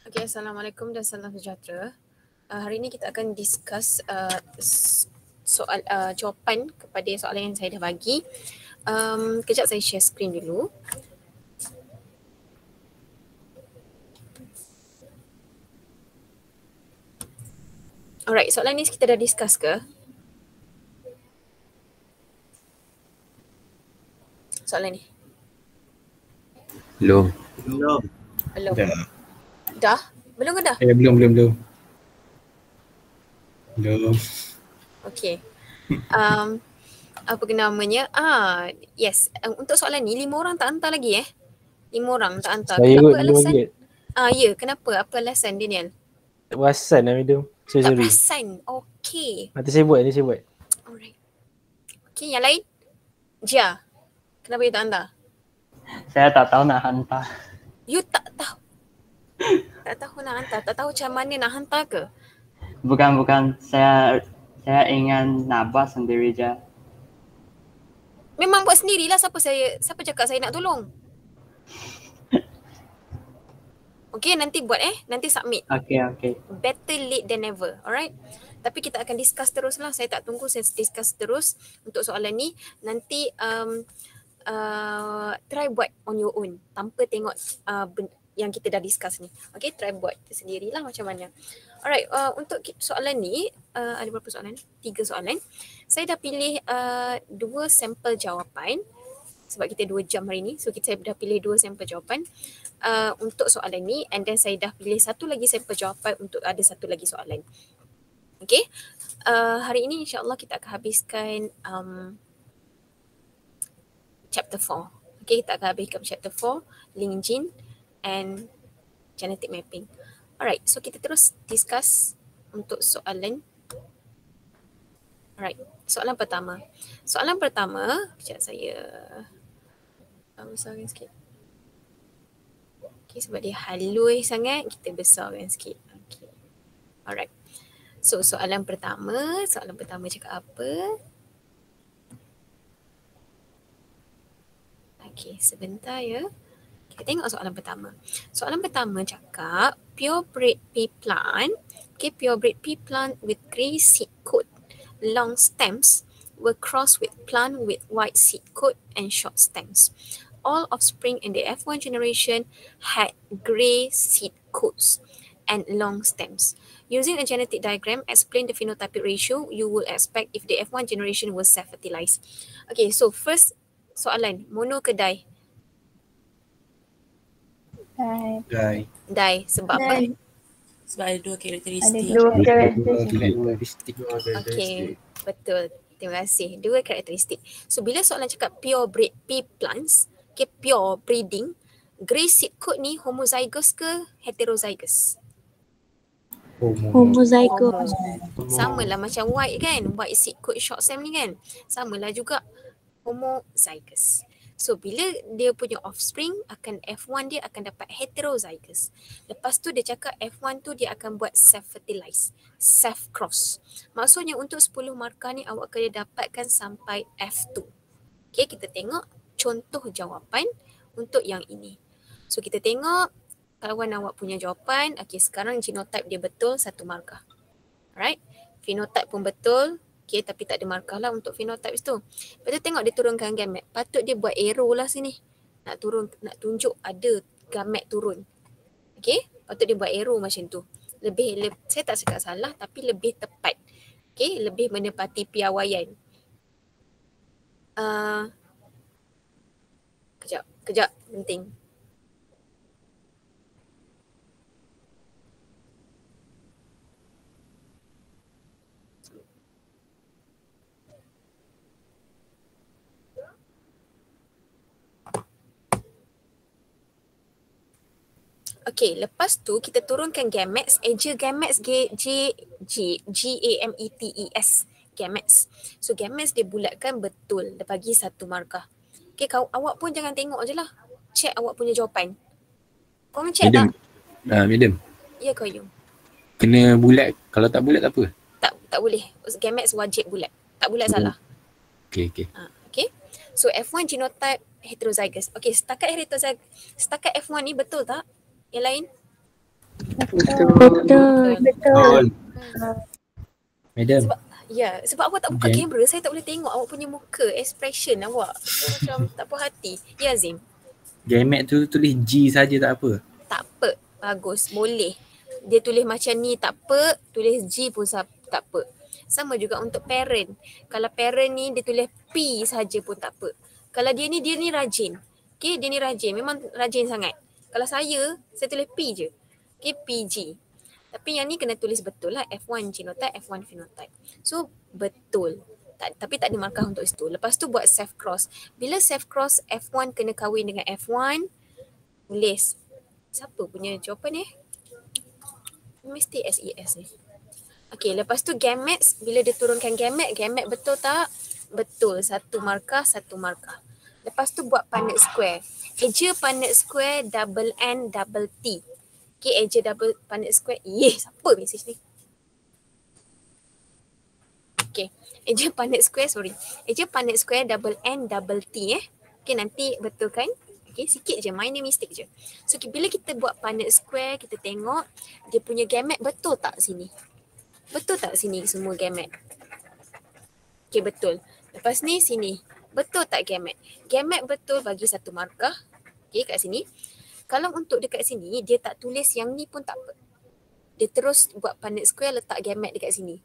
Okay, Assalamualaikum dan salam sejahtera. Hari ini kita akan discuss soal jawapan kepada soalan yang saya dah bagi. Kejap saya share screen dulu. Alright, soalan ni kita dah discuss ke? Soalan ni? Belum. Belum. Dah? Belum ke dah? Belum. Okay. Apa namanya? Yes. Untuk soalan ni 5 orang tak hantar lagi 5 orang tak hantar. Saya Kenapa kot alasan? dulu Kenapa? Apa alasan Daniel? Tak perasan lah madam. Tak Sorry. perasan. Okay. Nanti saya buat. Alright. Okay, yang lain? Jia, kenapa you tak hantar? Saya tak tahu nak hantar. You tak tahu? Tak tahu nak hantar? Tak tahu macam mana nak hantar ke? Bukan. Saya ingin nak buat sendiri je. Memang buat sendirilah. Siapa cakap saya nak tolong? Okay, nanti buat nanti submit. Okay. Better late than never. Alright? Tapi kita akan discuss terus lah. Saya tak tunggu, saya discuss terus untuk soalan ni. Nanti try buat on your own tanpa tengok yang kita dah discuss ni. Okay, try buat sendirilah macam mana. Alright, untuk soalan ni, ada berapa soalan? 3 soalan. Saya dah pilih 2 sampel jawapan sebab kita 2 jam hari ni. So, saya dah pilih 2 sampel jawapan untuk soalan ni, and then saya dah pilih satu lagi sampel jawapan untuk ada satu lagi soalan. Okay, hari ini insyaAllah kita akan habiskan chapter 4. Okay, kita akan habiskan chapter 4, link gene and genetic mapping. Alright, so kita terus discuss untuk soalan. Alright, soalan pertama. Kejap saya besarkan sikit. Okay, sebab dia halus sangat, kita besarkan sikit. Okay. Alright. So, soalan pertama cakap apa? Okay, sebentar ya. Kita tengok soalan pertama. Soalan pertama cakap purebred pea plant. Okay, purebred pea plant with grey seed coat, long stems were crossed with plant with white seed coat and short stems. All offspring in the F1 generation had grey seed coats and long stems. Using a genetic diagram, explain the phenotypic ratio you would expect if the F1 generation was self-fertilized. Okay, so first soalan, mono ke di? Di. Sebab apa? Sebab ada 2 karakteristik. Okay, betul. Terima kasih. 2 karakteristik. So, bila soalan cakap purebred pea plants, okay, pure breeding, grey seed coat ni homozygous ke heterozygous? Homozygous. Sama lah macam white kan, white seed coat short stem ni kan, sama lah juga homozygous. So bila dia punya offspring akan F1 dia akan dapat heterozygous. Lepas tu dia cakap F1 tu dia akan buat self-fertilize, self-cross. Maksudnya untuk 10 markah ni awak kena dapatkan sampai F2. Okay, kita tengok contoh jawapan untuk yang ini. So kita tengok kawan awak punya jawapan. Okay, sekarang genotype dia betul 1 markah. Alright, phenotype pun betul. Okay, tapi tak ada markah lah untuk phenotype tu. Lepas tu tengok dia turunkan gamet. Patut dia buat arrow lah sini. Nak tunjuk ada gamet turun. Okay, patut dia buat arrow macam tu. Saya tak cakap salah tapi lebih tepat. Okay, lebih menepati piawaian. Kejap, penting. Okay, lepas tu kita turunkan gametes, eja gametes G-A-M-E-T-E-S, gametes. So gametes dia bulatkan betul, dia bagi 1 markah. Okay, awak pun jangan tengok je lah, check awak punya jawapan. Korang check tak? Madam. Ya, Qayyum. Kena bulat, kalau tak bulat tak apa? Tak boleh, gametes wajib bulat, tak bulat salah. Okay. Okay, so F1 genotype heterozygous. Okay, setakat F1 ni betul tak? Yang lain? Betul. Madam, Sebab awak tak buka Jen. kamera, saya tak boleh tengok awak punya muka, expression awak. So, macam tak puas hati. Ya Azim? Gamet tu tulis G saja tak apa. Tak apa. Bagus. Boleh. Dia tulis macam ni tak apa, tulis G pun tak apa. Sama juga untuk parent. Kalau parent ni dia tulis P saja pun tak apa. Kalau dia ni rajin. Okay, dia ni rajin. Memang rajin sangat. Kalau saya tulis P je. Okay, PG. Tapi yang ni kena tulis betul lah. F1 genotype, F1 phenotype. So, betul. Tapi tak ada markah untuk situ. Lepas tu buat self cross. Bila self cross F1 kena kahwin dengan F1, tulis. Siapa punya jawapan ni? Mesti SES ni. Okay, lepas tu gametes. Bila dia turunkan gamet betul tak? Betul. Satu markah. Lepas tu buat Punnett square. Eja Punnett square double N double T. Okay, eja double Punnett square. Siapa mesej ni? Okay, eja Punnett square, Eja Punnett square double N double T Okay, nanti betul kan? Okay, sikit je, minor mistake je. So, bila kita buat Punnett square, kita tengok dia punya gamet betul tak sini? Betul tak sini semua gamet? Okay, betul. Lepas ni sini. Betul tak gamet? Gamet betul bagi satu markah. Okay, kat sini. Kalau untuk dekat sini, dia tak tulis yang ni pun tak apa. Dia terus buat Punnett square, letak gamet dekat sini.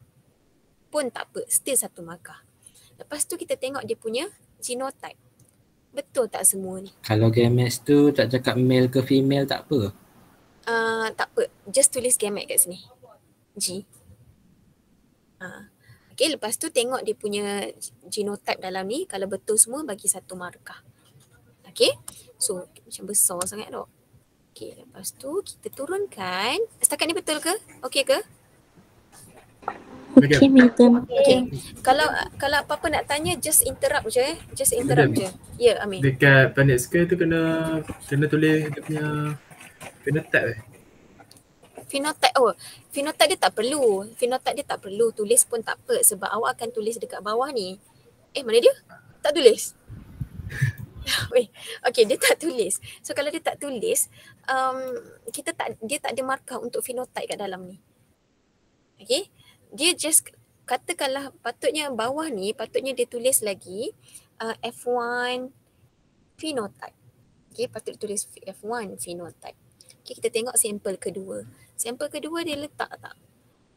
Pun tak apa, still satu markah. Lepas tu kita tengok dia punya genotype. Betul tak semua ni? Kalau gametes tu tak cakap male ke female tak apa. Tak apa, just tulis gamet kat sini. G. Okay, lepas tu tengok dia punya genotype dalam ni. Kalau betul semua, bagi satu markah. Okay, so macam besar sangat tau. Okay, lepas tu kita turunkan. Setakat ni betul ke? Okay ke? Okay, madam. Okay. Kalau apa-apa nak tanya, just interrupt je. Just interrupt je. Ya, Amin. Dekat Punnett square tu kena tulis dia punya phenotype Phenotype, phenotype dia tak perlu. Phenotype dia tak perlu. Tulis pun tak apa. Sebab awak akan tulis dekat bawah ni. Mana dia? Tak tulis. Okay, dia tak tulis. So kalau dia tak tulis, dia tak ada markah untuk phenotype kat dalam ni. Okay, dia just katakanlah patutnya bawah ni, patutnya dia tulis lagi F1 phenotype. Okay, patut tulis F1 phenotype. Okay, kita tengok sampel kedua. Sampel kedua dia letak tak?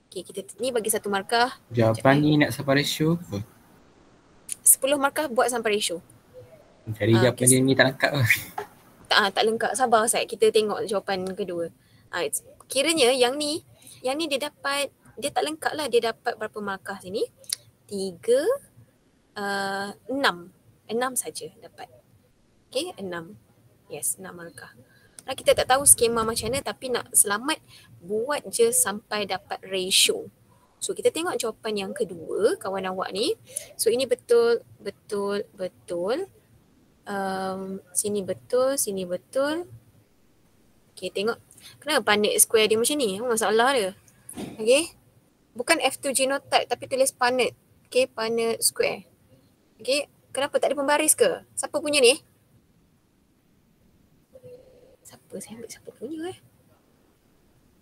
Okay, kita ni bagi satu markah. Jawapan ni nak sampai ratio apa? 10 markah buat sampai ratio. Jadi jawapan dia ni tak lengkap lah. Tak lengkap. Sabar Sat, kita tengok jawapan kedua. Kiranya yang ni dia dapat, dia tak lengkap lah. Dia dapat berapa markah sini? 3, 6 saja dapat. Okay, 6. Yes, 6 markah. Kita tak tahu skema macam mana, tapi nak selamat buat je sampai dapat ratio. So kita tengok jawapan yang kedua kawan awak ni. So ini betul. Sini betul. Okay, tengok. Kenapa Punnett square dia macam ni? Masalah dia. Okay. Bukan F2 genotype tapi tulis Punnett. Okay, Punnett square. Okay. Kenapa tak ada pembaris ke? Siapa punya ni? Saya ambil siapa punya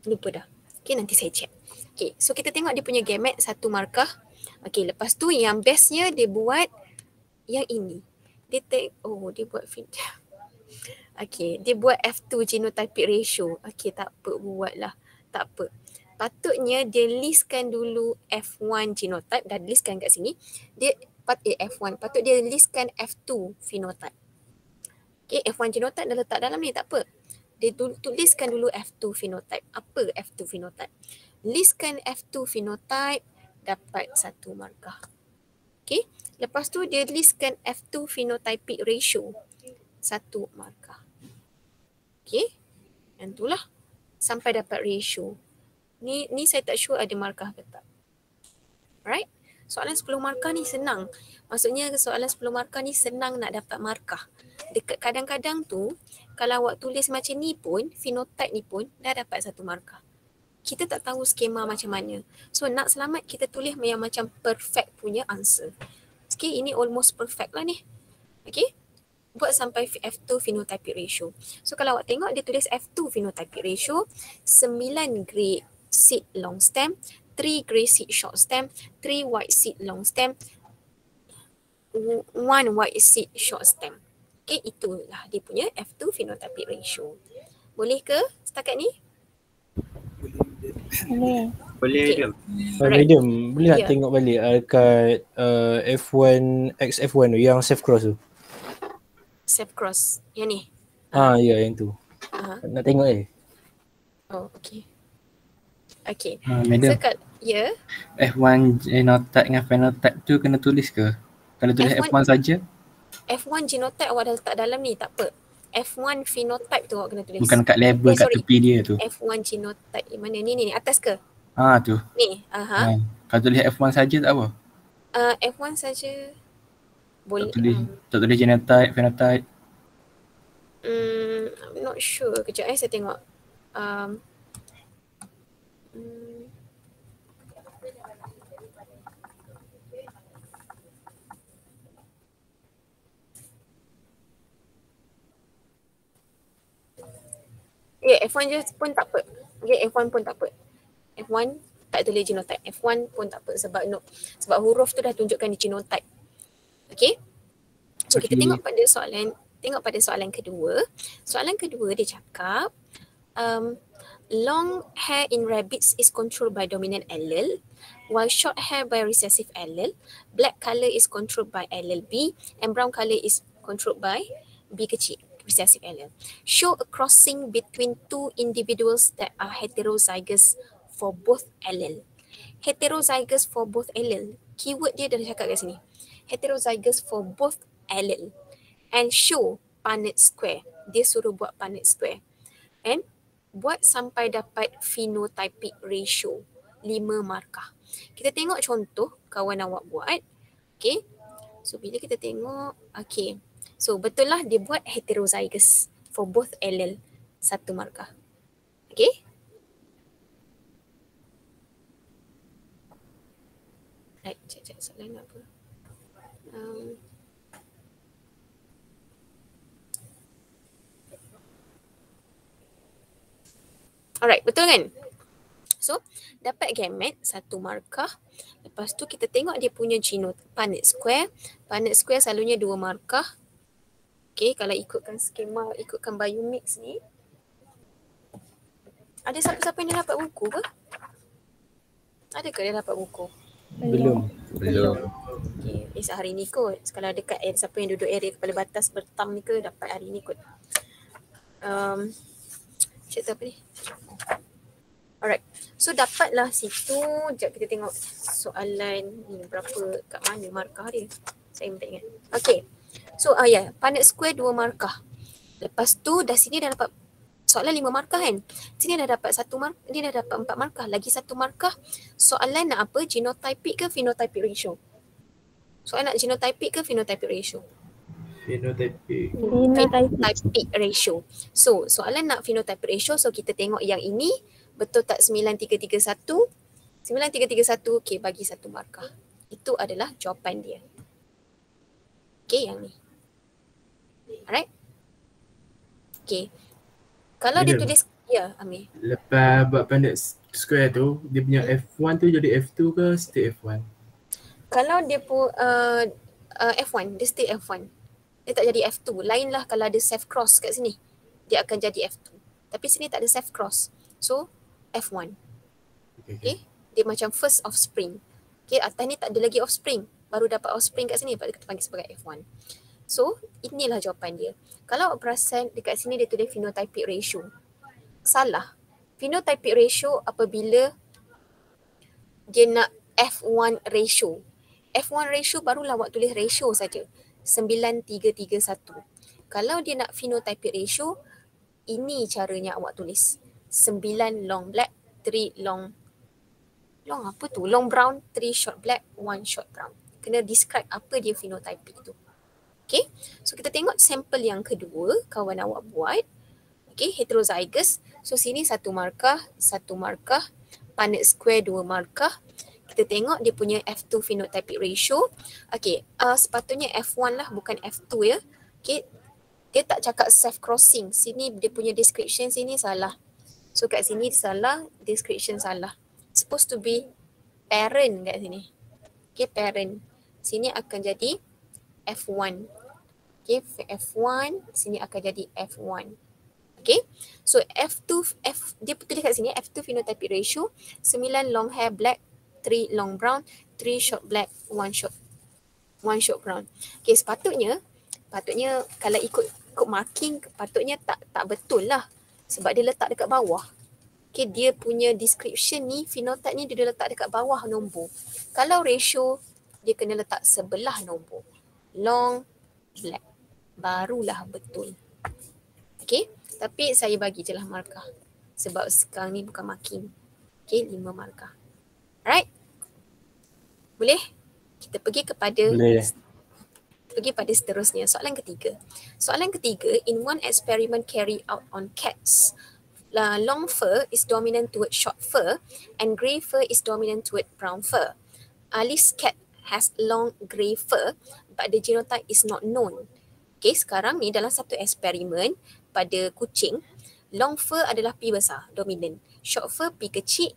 Lupa dah. Okay, nanti saya check. Okay, so kita tengok dia punya gamet satu markah. Okay, lepas tu yang bestnya dia buat yang ini. Dia buat okay, dia buat F2 genotypic ratio. Okay, tak apa, buatlah. Tak apa. Patutnya dia listkan dulu F1 genotype. Dah listkan kat sini. F1. Patut dia listkan F2 phenotype. Okay, F1 genotype dah letak dalam ni, tak apa. Dia tuliskan dulu F2 phenotype. Apa F2 phenotype? Listkan F2 phenotype, dapat satu markah. Okay, lepas tu dia listkan F2 phenotypic ratio, satu markah. Okay, dan itulah sampai dapat ratio. Ni saya tak sure ada markah ke tak. Alright, soalan 10 markah ni senang. Maksudnya soalan 10 markah ni senang nak dapat markah. Dekat kadang-kadang tu, kalau awak tulis macam ni pun, phenotype ni pun dah dapat satu markah. Kita tak tahu skema macam mana. So nak selamat kita tulis yang macam perfect punya answer. Okay, ini almost perfect lah ni. Okay. buat sampai F2 phenotypic ratio. So kalau awak tengok dia tulis F2 phenotypic ratio, 9 grey seed long stem, 3 grey seed short stem, 3 white seed long stem, 1 white seed short stem. Okay, itulah dia punya F2 phenotypic ratio. Boleh ke setakat ni? Boleh. Boleh Okay. je. Alright. Medium, boleh tak Ya. tengok balik kat F1 X F1 tu yang safe cross tu? Safe cross. Yang ni. Ya yang tu. Aha. Nak tengok Oh, okay. Okay. Madam, Sekat, ya. F1 genotype dengan phenotype tu kena tulis ke? Kalau tulis F1 F1 saja, F1 genotype awak dah letak dalam ni, tak apa. F1 phenotype tu awak kena tulis. bukan kat label kat sorry. tepi dia tu. F1 genotype mana ni atas ke? Tu. Ni. Aha. Kalau tulis F1 saja tak apa. F1 saja boleh. Tak tulis genotype, phenotype. I'm not sure. Kejap saya tengok. F1 je pun tak apa. F1 pun tak apa. F1 tak tulis genotype. F1 pun tak apa sebab huruf tu dah tunjukkan di genotype. Okay. So kita tengok pada soalan kedua. Soalan kedua dia cakap long hair in rabbits is controlled by dominant allele, while short hair by recessive allele. Black color is controlled by allele B, and brown color is controlled by B kecil, recessive allele. Show a crossing between two individuals that are heterozygous for both allele. Heterozygous for both allele. Keyword dia dah cakap kat sini. Heterozygous for both allele. And show Punnett square. Dia suruh buat Punnett square. And buat sampai dapat phenotypic ratio 5 markah. Kita tengok contoh kawan awak buat. Okay. So bila kita tengok, okay. So betul lah dia buat heterozygous for both allele 1 markah. Okay. Right, cek soalan apa. Alright, betul kan? So, dapat gamet 1 markah. Lepas tu kita tengok dia punya Punnett square. Punnett square selalunya 2 markah. Okay, kalau ikutkan skema, ikutkan biomix ni. Ada siapa-siapa yang dah dapat buku ke? Ada ke dia dapat buku? Belum. Okay, hari ni kot. Kalau dekat siapa yang duduk area kepala batas bertam ni ke dapat hari ni kot. Cerita apa ni? Alright. So dapatlah situ. Sekejap kita tengok soalan ni berapa, kat mana markah dia. Saya tak ingat. Okay. So Punnett square 2 markah. Lepas tu sini dah dapat soalan 5 markah kan. Sini dah dapat 1 markah, dia dah dapat 4 markah. Lagi 1 markah. Soalan nak apa? Genotypic ke phenotypic ratio? Soalan nak genotypic ke phenotypic ratio? Phenotypic. Phenotypic ratio. So soalan nak phenotypic ratio. So kita tengok yang ini betul tak 9331? 9331 okay, bagi 1 markah. Itu adalah jawapan dia. Okay, yang ni. Alright. Okay. Kalau dia tulis, Amir. Lepas buat Punnett square tu, dia punya F1 tu jadi F2 ke stay F1? Kalau dia pun F1, dia stay F1. Dia tak jadi F2. Lain lah kalau ada safe cross kat sini. Dia akan jadi F2. Tapi sini tak ada safe cross. So, F1. Okay. Dia macam first offspring. Okay, atas ni tak ada lagi offspring. Baru dapat offspring kat sini, kita panggil sebagai F1. So, inilah jawapan dia. Kalau awak perasan dekat sini dia tulis phenotypic ratio. Salah. Phenotypic ratio apabila dia nak F1 ratio. F1 ratio barulah awak tulis ratio saja. 9331. Kalau dia nak phenotypic ratio, ini caranya awak tulis. 9 long black, 3 long apa tu? Long brown, 3 short black, 1 short brown. Kena describe apa dia phenotypic tu. Okay, so kita tengok sampel yang kedua kawan awak buat. Okay, heterozygous. So sini 1 markah, 1 markah. Punnett square 2 markah. Kita tengok dia punya F2 phenotypic ratio. Okay, sepatutnya F1 lah bukan F2 ya. Okay, dia tak cakap self crossing. Sini dia punya description sini salah. So kat sini salah, description salah. Supposed to be parent kat sini. Okay, parent. Sini akan jadi F1. Okay, F1 sini akan jadi F1. Okay, so dia tulis kat sini F2 phenotypic ratio 9 long hair black, 3 long brown, 3 short black, 1 short brown. Okay, sepatutnya kalau ikut marking patutnya tak betul lah sebab dia letak dekat bawah. Okay, dia punya description ni, phenotype ni dia letak dekat bawah nombor. Kalau ratio dia kena letak sebelah nombor. Long black. Barulah betul. Okay, tapi saya bagi je lah markah. Sebab sekarang ni bukan marking. Okay, 5 markah. Alright? Boleh? Kita pergi pada seterusnya. Soalan ketiga. Soalan ketiga, in one experiment carried out on cats, long fur is dominant toward short fur and grey fur is dominant toward brown fur. Ali's cat has long grey fur but the genotype is not known. Okay, sekarang ni dalam satu eksperimen pada kucing, long fur adalah P besar, dominant. Short fur P kecil,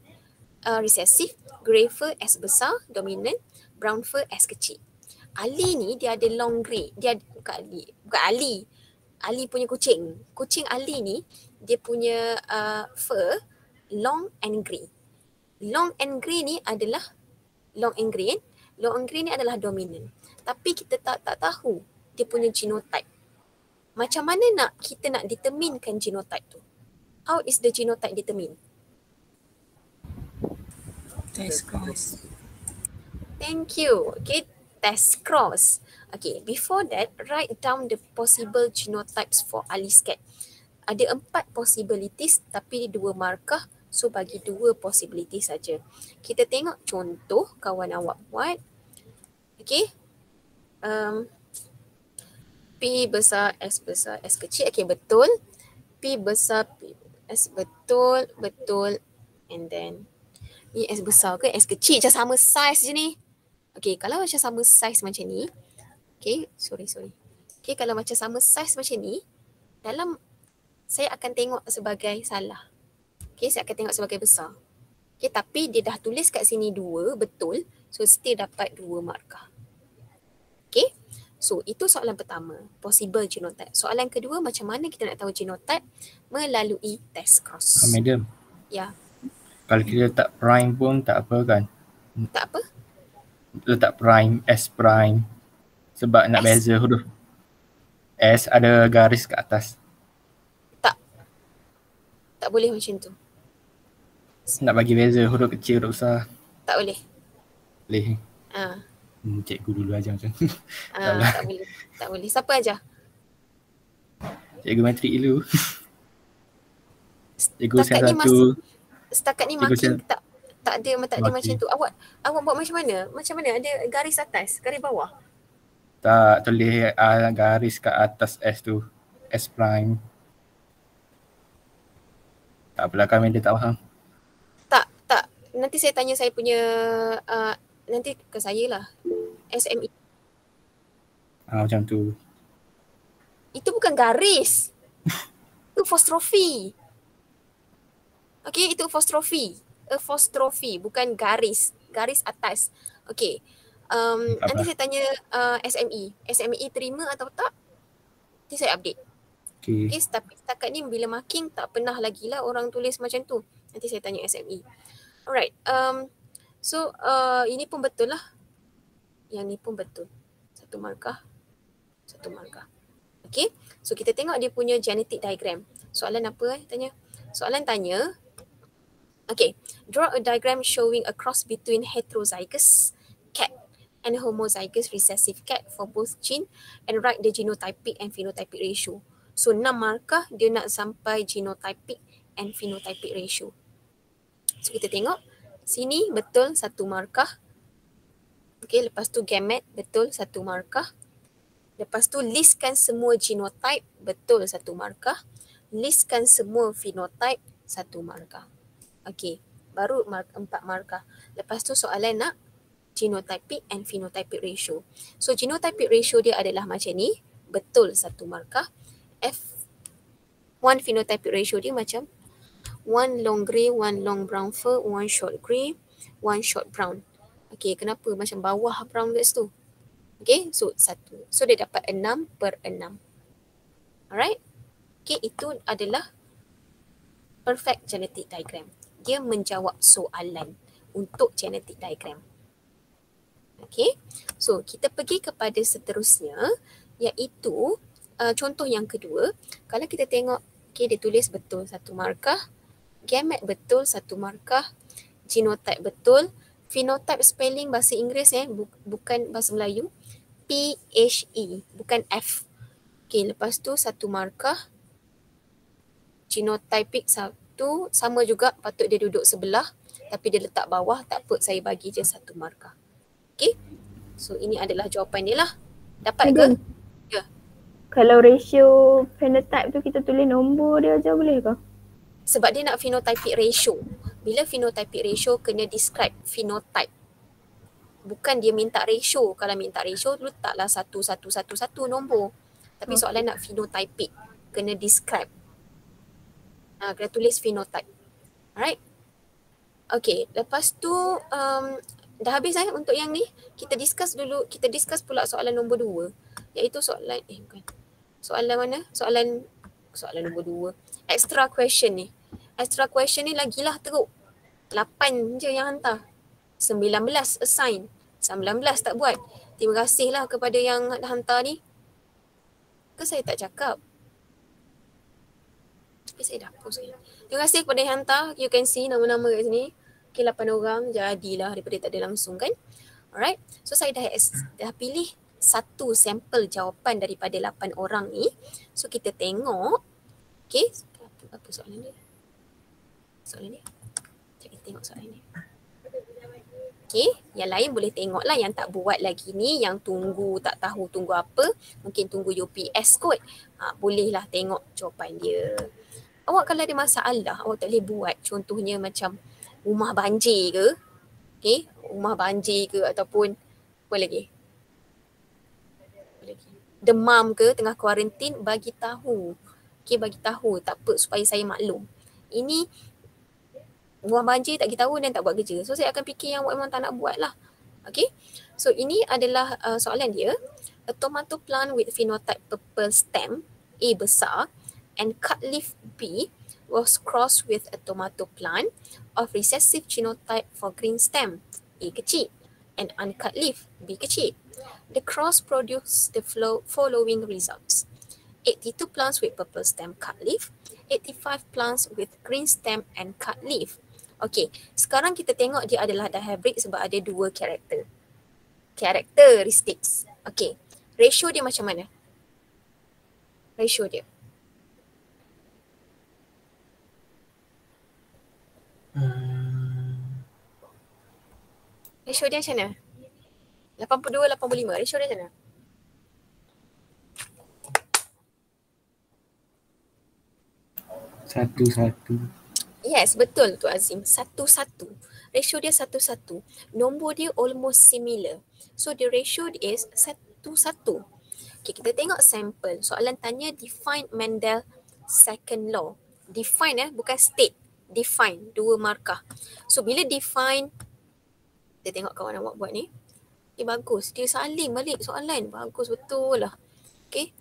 recessive. Grey fur S besar, dominant. Brown fur S kecil. Ali ni dia ada long grey. Bukan Ali. Ali punya kucing. Kucing Ali ni dia punya fur long and grey. Long and grey ni adalah long and grey ni adalah dominant. Tapi kita tak tahu dia punya genotype. Macam mana kita nak determinekan genotype tu? How is the genotype determined? Test cross. Thank you. Okay, test cross. Okay, before that, write down the possible genotypes for Ali's cat. Ada 4 possibilities tapi 2 markah. So bagi 2 possibility saja. Kita tengok contoh kawan awak buat. Okay. P besar, S kecil. Okay, betul. P besar, S betul. And then, ni S besar ke S kecil? Macam sama size je ni. Okay, kalau macam sama size macam ni. Okay, sorry. Okay, kalau macam sama size macam ni, saya akan tengok sebagai salah. Okay, saya akan tengok sebagai besar. Okay, tapi dia dah tulis kat sini 2, betul. So, still dapat 2 markah. Okay. So, itu soalan pertama, possible genotype. Soalan kedua, macam mana kita nak tahu genotype? Melalui test cross. Madam, Ya, kalau kita letak prime pun tak apa kan? tak apa? Letak prime, S prime. Sebab nak S? beza huruf. S ada garis kat atas. Tak boleh macam tu. Nak bagi beza huruf kecil, huruf besar. Tak boleh. Boleh. Cikgu dulu ajar macam tu. Tak boleh. Siapa ajar? Cikgu matrik dulu. Cikgu Setakat ni satu. Setakat ni marking tak ada macam tu. Awak buat macam mana? Macam mana? Ada garis atas, garis bawah? Tak, tulis garis kat atas S tu. S prime. Tak apalah, kami dia tak faham. Tak. Nanti saya tanya saya punya, nanti ke saya lah. SME. Macam tu. Itu bukan garis. Itu apostrophe. Okay, itu apostrophe. Bukan garis. Garis atas. Okay. Nanti saya tanya SME. SME terima atau tak? Nanti saya update. Okay. Okay, tapi setakat ni bila marking tak pernah lagi lah orang tulis macam tu. Nanti saya tanya SME. Alright. So, ini pun betul lah. Yang ni pun betul. 1 markah. Okay. So, kita tengok dia punya genetic diagram. Soalan apa tanya? Soalan tanya. Okay. Draw a diagram showing a cross between heterozygous cat and homozygous recessive cat for both gene and write the genotypic and phenotypic ratio. So 6 markah dia nak sampai genotypic and phenotypic ratio. So kita tengok sini betul 1 markah. Okay, lepas tu gamete betul 1 markah. Lepas tu listkan semua genotype betul 1 markah. Listkan semua phenotype 1 markah. Okay, baru 4 markah. Lepas tu soalan nak genotypic and phenotypic ratio. So genotypic ratio dia adalah macam ni, betul 1 markah. F1 phenotypic ratio dia macam 1 long grey, 1 long brown fur, 1 short grey, 1 short brown. Okay, kenapa macam bawah brown kat situ? Okay, so 1. So dia dapat 6/6. Alright. Okay, itu adalah perfect genetic diagram. Dia menjawab soalan untuk genetic diagram. Okay, so kita pergi kepada seterusnya, iaitu contoh yang kedua. Kalau kita tengok, okay, dia tulis betul 1 markah, gamet betul 1 markah, genotype betul, phenotype spelling bahasa Inggeris bukan bahasa Melayu, PHE bukan F. Okay, lepas tu 1 markah, genotypic 1, sama juga, patut dia duduk sebelah tapi dia letak bawah, tak apa, saya bagi je 1 markah. Okay, so ini adalah jawapan dia lah. Dapat ke? Ya. Kalau ratio phenotype tu kita tulis nombor dia aja boleh ke? Sebab dia nak phenotypic ratio. Bila phenotypic ratio kena describe phenotype. Bukan dia minta ratio. Kalau minta ratio tu letaklah 1 nombor. Tapi soalan nak phenotypic, kena describe. Kena tulis phenotype. Alright. Okay, lepas tu dah habis untuk yang ni. Kita discuss dulu, kita discuss pula soalan nombor 2. Iaitu soalan, bukan. Soalan mana? Soalan nombor 2. Extra question ni. Extra question ni lagilah teruk. 8 je yang hantar. 19 assign. 19 tak buat. Terima kasihlah kepada yang hantar ni. Ke saya tak cakap? Tapi saya dah post ni. Terima kasih kepada yang hantar. You can see nama-nama kat sini. Okay, 8 orang. Jadilah daripada tak ada langsung kan. Alright. So saya dah pilih 1 sampel jawapan daripada 8 orang ni. So kita tengok. Okay. Apa soalan dia? Soalan dia. Kita tengok soalan dia. Okay. Yang lain boleh tengok lah. Yang tak buat lagi ni. Yang tunggu, tak tahu tunggu apa. Mungkin tunggu UPS kot. Bolehlah tengok jawapan dia. Awak kalau ada masalah, awak tak boleh buat. Contohnya macam rumah banjir ke. Okay. Rumah banjir ke ataupun apa lagi? Demam ke, tengah kuarantin, bagi tahu. Okay, bagi tahu. Tak apa, supaya saya maklum. Ini rumah banjir tak beritahu dan tak buat kerja. So saya akan fikir yang awak memang tak nak buat lah. Okay. So ini adalah soalan dia. A tomato plant with phenotype purple stem A besar and cut leaf B was crossed with a tomato plant of recessive genotype for green stem A kecil and uncut leaf B kecil. The cross produced the following results. 82 plants with purple stem cut leaf, 85 plants with green stem and cut leaf. Okay, sekarang kita tengok dia adalah dihybrid sebab ada 2 karakter. Characteristics. Okay, ratio dia macam mana? Ratio dia. Ratio dia macam mana? 82-85. Ratio dia macam mana? Satu. Yes, betul tu Azim. 1-1. Ratio dia 1-1. Nombor dia almost similar. So the ratio is 1-1. Okay, kita tengok sampel. Soalan tanya define Mendel second law. Define bukan state. Define, 2 markah. So bila define, kita tengok kawan awak buat ni. Bagus. Dia salin balik soalan. Bagus betul lah. Okay.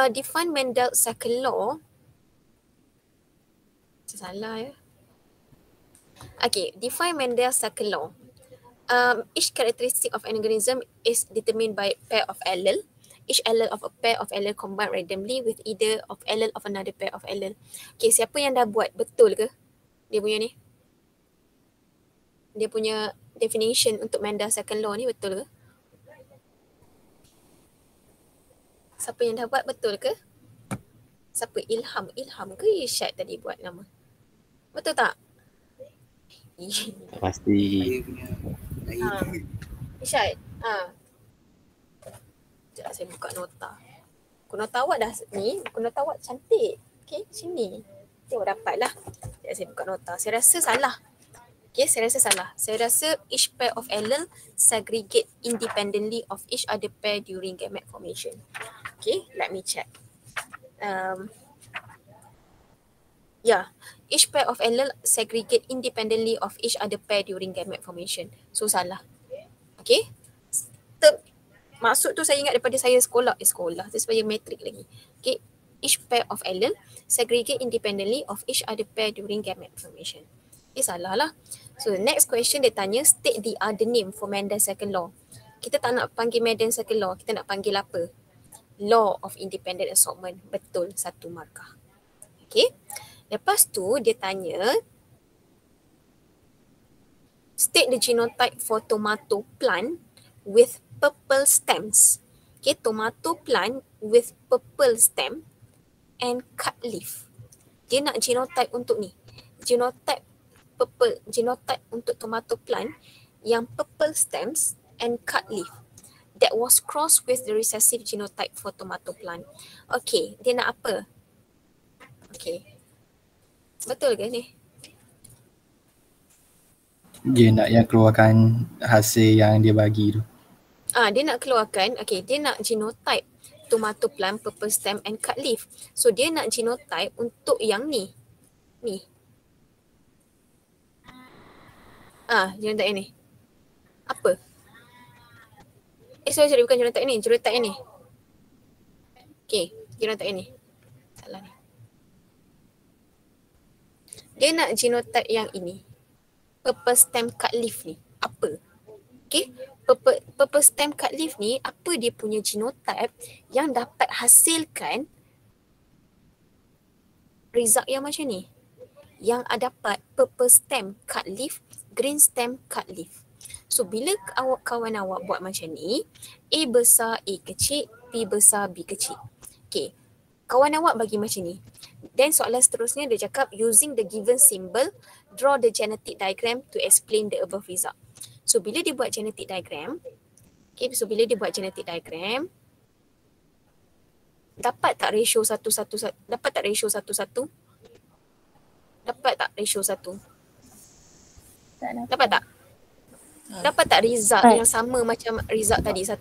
Define Mendel second law. Salah ya. Okay. Define Mendel second law. Each characteristic of an organism is determined by pair of allele. Each allele of a pair of allele combined randomly with either of allele of another pair of allele. Okay. Siapa yang dah buat? Betul ke? Dia punya ni. Dia punya definition untuk Mendel second law ni betul ke? Siapa yang dah buat, betul ke? Siapa? Ilham ke Irsyad tadi buat nama? Betul tak? Pasti. Irsyad. Sekejap saya buka nota. Nota awak dah ni, nota awak cantik. Okay, sini. Awak dapat lah. Sekejap saya buka nota. Saya rasa salah. Okay, saya rasa salah. Saya rasa each pair of allele segregate independently of each other pair during gamete formation. Okay, let me check. each pair of allele segregate independently of each other pair during gamete formation. So salah. Okay. Maksud tu saya ingat daripada saya sekolah tu sebagai matrik lagi. Okay. Each pair of allele segregate independently of each other pair during gamete formation. Salah lah. So next question dia tanya state the other name for Mendel's second law. Kita tak nak panggil Mendel's second law, kita nak panggil apa? Law of independent assortment. Betul, 1 markah. Okay. Lepas tu dia tanya state the genotype for tomato plant with purple stems. Okay, tomato plant with purple stem and cut leaf. Dia nak genotype untuk ni. Genotype untuk tomato plant yang purple stems and cut leaf. That was crossed with the recessive genotype for tomato plant. Okay, dia nak apa? Okay. Betul ke ni? Dia nak yang keluarkan hasil yang dia bagi tu. Dia nak keluarkan, dia nak genotype tomato plant, purple stem and cut leaf. So dia nak genotype untuk yang ni. Genotype yang ni. Apa? Sorry, bukan genotype ni, genotype yang ni. Okay, genotype yang ni. Salah ni. Dia nak genotype yang ini. Purple stem cut leaf ni. Apa? Okay. Purple stem cut leaf ni, apa dia punya genotype yang dapat hasilkan result yang macam ni. Yang dapat purple stem cut leaf, green stem cut leaf. So bila kawan awak buat macam ni, A besar, A kecil, B besar, B kecil. Okay. Kawan awak bagi macam ni. Then soalan seterusnya dia cakap using the given symbol, draw the genetic diagram to explain the above result. So bila dia buat genetic diagram, dapat tak ratio 1-1? Dapat tak ratio 1-1? Dapat tak ratio 1? Dapat tak? Dapat tak result yang sama macam result tadi 1-1?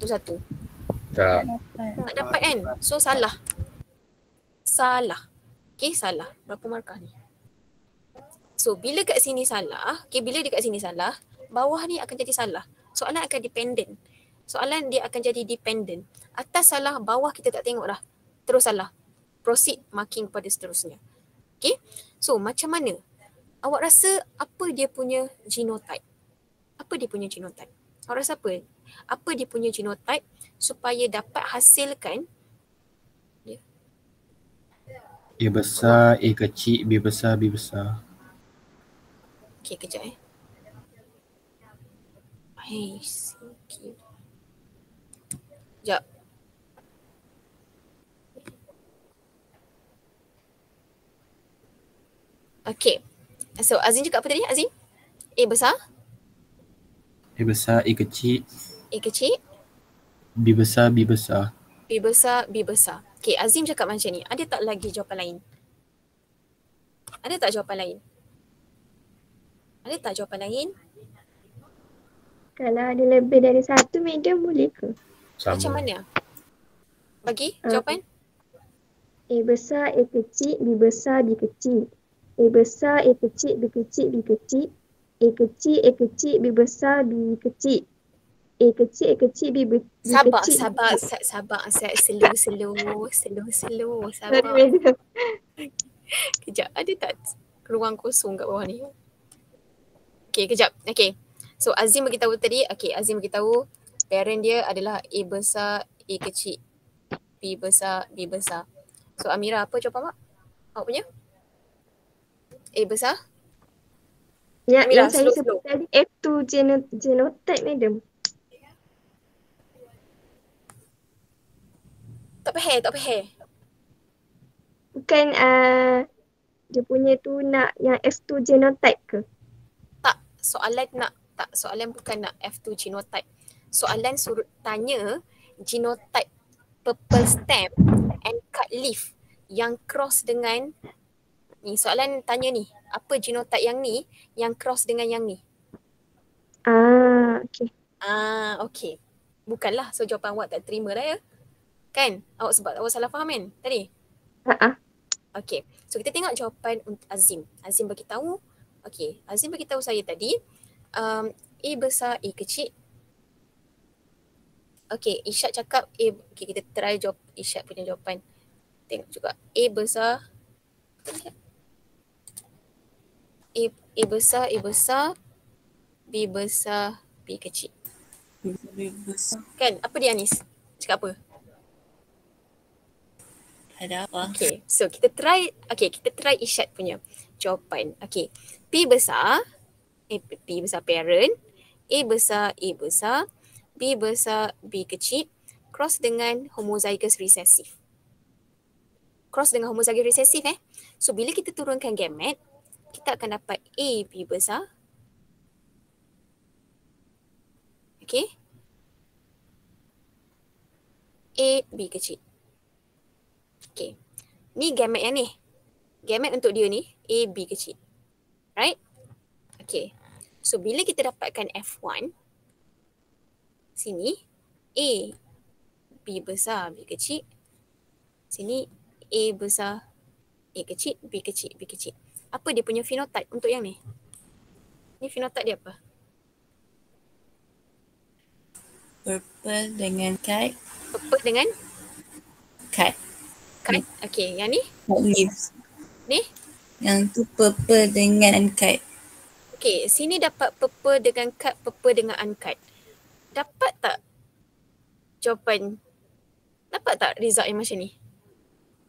Tak. Tak dapat kan? So salah. Okay, salah. Berapa markah ni? So bila kat sini salah, bila dia kat sini salah, bawah ni akan jadi salah. Soalan akan dependent. Soalan dia akan jadi dependent. Atas salah, bawah kita tak tengok dah. Terus salah. Proceed marking pada seterusnya. Okay. So macam mana? Awak rasa apa dia punya genotype? Awak rasa apa? Apa dia punya genotype supaya dapat hasilkan A besar, A kecil, B besar, B besar. Okay, kejap Sekejap. Okay. So Azim cakap apa tadi Azim? A besar? A besar, A kecil. A kecil? B besar, B besar. B besar, B besar. Okay, Azim cakap macam ni. Ada tak lagi jawapan lain? Ada tak jawapan lain? Kalau ada lebih dari 1 medium boleh ke? Sama. Macam mana? Bagi jawapan? A besar, A kecil, B besar, B kecil. A besar, A kecil, B kecil, B kecil. A kecil, A kecil, B besar, B kecil. A kecil, A kecil, B kecil. Sabar. Slow. Sabar. Kejap, ada tak ruang kosong kat bawah ni? Okay, kejap. Okay. So Azim beritahu tadi, Azim beritahu parent dia adalah A besar, A kecil, B besar, B besar. So Amira, apa jawapan Mak? Awak punya? A besar? Ya, Amira, yang saya slow. sebut tadi F2 genotype madam. Tak payah. Bukan dia punya tu nak yang F2 genotype ke? Soalan bukan nak F2 genotype. Soalan suruh tanya genotype purple stem and cut leaf yang cross dengan ni. Soalan tanya ni, apa genotype yang ni yang cross dengan yang ni? Okay. Okay. Bukanlah. So jawapan awak tak terima dah ya. Kan? Awak sebab awak salah faham kan tadi? Okay, so kita tengok jawapan untuk Azim. Azim bagi tahu, okay, Azim bagi tahu saya tadi, A besar, A kecil. Okay, Irsyad cakap A, okay, kita try jawab Irsyad punya jawapan. Tengok juga, A besar, A besar, B besar, B kecil. Besar. Kan, apa dia Anis? Cakap apa? Ada apa? Okay, so kita try Irsyad punya jawapan. Okay, P besar parent, A besar, B besar, B kecil, cross dengan homozygous recessive. Cross dengan homozygous recessive So bila kita turunkan gamet, kita akan dapat A, B besar. Okay. A, B kecil. Okay. Ni gamet yang ni. Gamet untuk dia ni, A, B kecil. Right? Okay. So, bila kita dapatkan F1, sini, A, B besar, B kecil. Sini, A besar, A kecil, B kecil, B kecil. Apa dia punya phenotype untuk yang ni? Ni phenotype dia apa? Purple dengan kite. Purple dengan Kite. kite. Okay, yang ni? Kite leaves. Ni? Yang tu purple dengan kite. Okay, sini dapat purple dengan cut, purple dengan uncut. Dapat tak jawapan? Dapat tak result yang macam ni?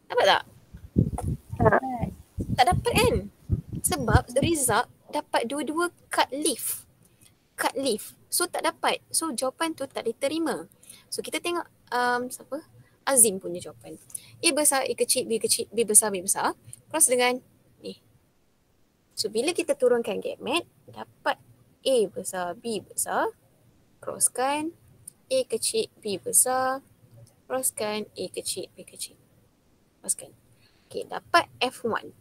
Dapat tak? Tak dapat kan? Sebab result dapat dua-dua cut leaf. Cut leaf. So tak dapat. So jawapan tu tak diterima. So kita tengok siapa? Azim punya jawapan. A besar, A kecil, B kecil, B besar, B besar. Cross dengan ni. So bila kita turunkan gamet, dapat A besar, B besar. Crosskan A kecil, B besar. Crosskan A kecil, B kecil. Crosskan. Okay, dapat F1.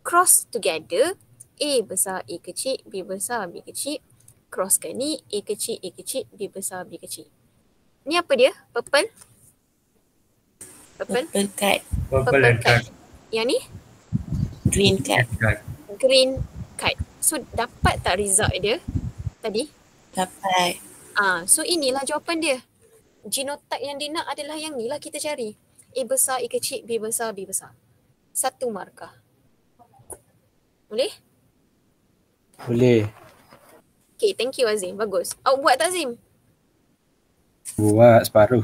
Cross together, A besar, A kecil, B besar, B kecil. Crosskan ni, A kecil, B besar, B kecil. Ni apa dia? Purple? Purple? Purple kite. Purple and kite. Yang ni? Green kite. Green kite. So dapat tak result dia tadi? Dapat. So inilah jawapan dia. Genotype yang dia nak adalah yang ni lah kita cari. A besar, A kecil, B besar, B besar. 1 markah. Boleh? Boleh. Okay, thank you Azim. Bagus. Awak buat tak Azim? Buat separuh.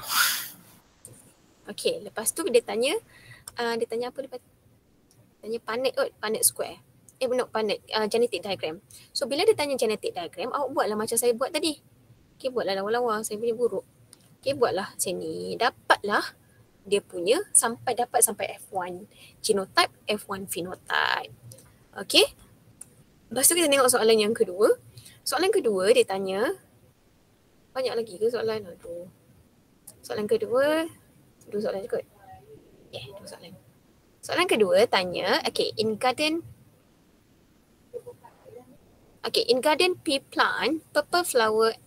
Okay, lepas tu dia tanya apa lepas? Tanya Punnett square. Punnett genetic diagram. So bila dia tanya genetic diagram, awak buatlah macam saya buat tadi. Okay, buatlah lawa-lawa. Saya punya buruk. Okay, buatlah sini. Dapatlah dia punya dapat sampai F1 genotype, F1 phenotype. Okay. Lepas tu kita tengok soalan yang kedua. Soalan kedua dia tanya, banyak lagi ke soalan? Aduh. Soalan kedua, 2 soalan je kot. 2 soalan. Soalan kedua tanya, in garden pea plant, purple flower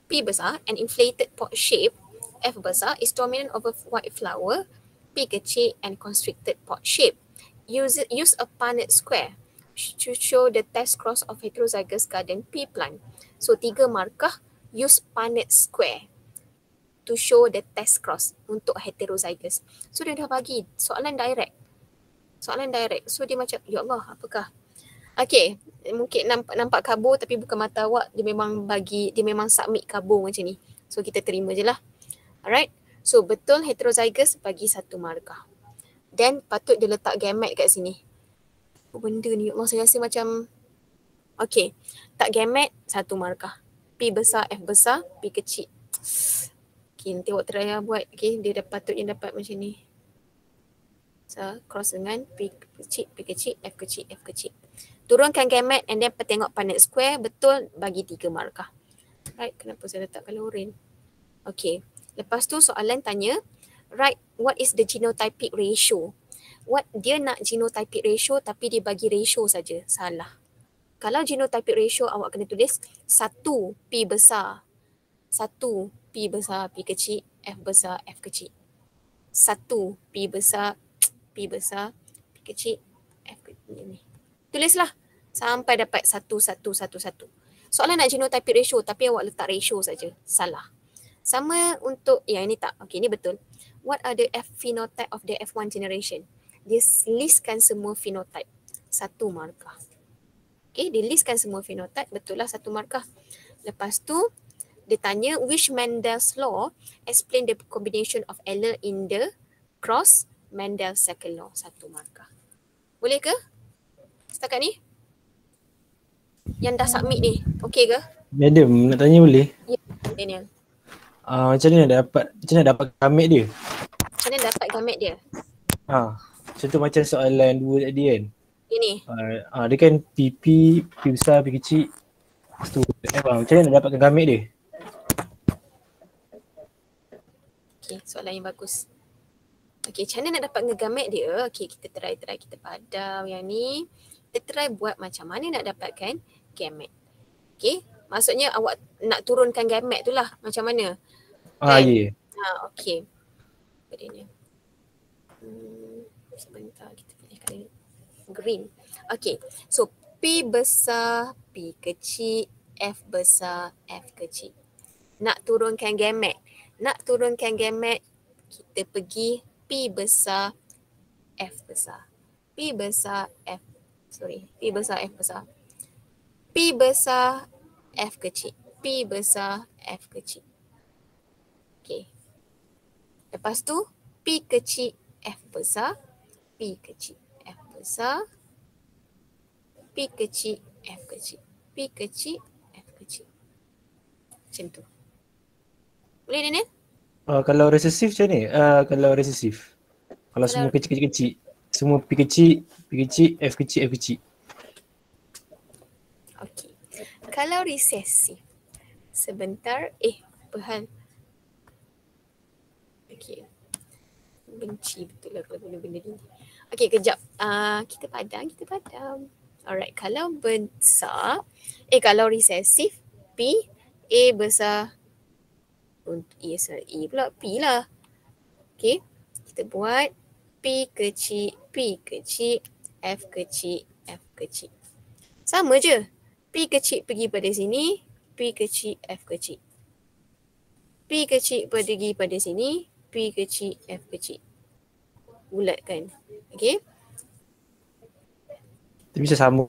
P besar and inflated pot shape F besar is dominant over white flower P kecil and constricted pot shape. Use a Punnett square to show the test cross of heterozygous garden pea plant. So 3 markah, use Punnett square to show the test cross untuk heterozygous. So dia dah bagi soalan direct. So dia macam, ya Allah, apakah? Okay, mungkin nampak kabur tapi bukan mata awak. Dia memang submit kabur macam ni. So kita terima je lah. Alright. So betul heterozygous, bagi 1 markah. Then patut dia letak gamet kat sini. Apa benda ni? Ya Allah, saya rasa macam okay. Tak gamet, 1 markah. P besar, F besar, P kecil. Okay, nanti awak try buat. Okay, dia patutnya dapat macam ni. So, cross dengan P kecil, F kecil. Turunkan gamet and then tengok Punnett square. Betul, bagi 3 markah. Right, kenapa saya letak color orange? Okay, lepas tu soalan tanya, write what is the genotypic ratio? Dia nak genotypic ratio tapi dia bagi ratio saja. Salah. Kalau genotypic ratio awak kena tulis 1 P besar, 1 P besar, P kecil, F besar, F kecil. 1 P besar, P besar, P kecil, F kecil ni. Tulislah sampai dapat 1, 1, 1, 1. Soalan nak genotypic ratio tapi awak letak ratio saja. Salah. Sama untuk yang ini tak. Okey, ini betul. What are the F phenotype of the F1 generation? Dia listkan semua phenotype. 1 markah. Okey, dia listkan semua phenotype. Betul lah 1 markah. Lepas tu dia tanya which Mendel's law explain the combination of allele in the cross Mendel's second law. 1 markah. Boleh ke? Setakat ni? Yang dah submit ni. Okey ke? Madam, nak tanya boleh? Ya, Daniel. Macam mana dapat gamet dia? Macam mana dapat gamet dia? Contoh macam soalan 2 tadi kan. Ini. Dia kan PP, P besar, P kecil. Lepas tu macam mana nak dapatkan gamet dia? Okey, soalan yang bagus. Okey, macam mana nak dapat gamet dia? Okey, kita try kita padam yang ni. Kita try buat macam mana nak dapatkan gamet. Okey, maksudnya awak nak turunkan gamet tu lah. Macam mana? Ya. Okey. Apa dia ni? Sebentar, kita pilih kali green. Okey, so P besar, P kecil, F besar, F kecil. Nak turunkan gamet. Kita pergi P besar, F besar. P besar, F besar. P besar, F kecil. P besar, F kecil. Okey. Lepas tu P kecil, F besar. P kecil, F besar. P kecil, F kecil. P kecil, F kecil. Macam tu. Boleh Daniel? Kalau resesif macam ni? Kalau resesif. Kalau semua kecil-kecil. Semua P kecil, F kecil. Okey. Kalau resesif. Sebentar. Apa hal? Okey. Benci betul lah kalau benda-benda ni. Okey, kejap. Kita padam. Alright, kalau besar. Kalau resesif. P. A besar. E pula P lah. Okey. Kita buat P kecil, F kecil. Sama je. P kecil pergi pada sini, P kecil, F kecil. P kecil pergi pada sini, P kecil, F kecil. Bulat kan? Okey. Tapi bisa sama.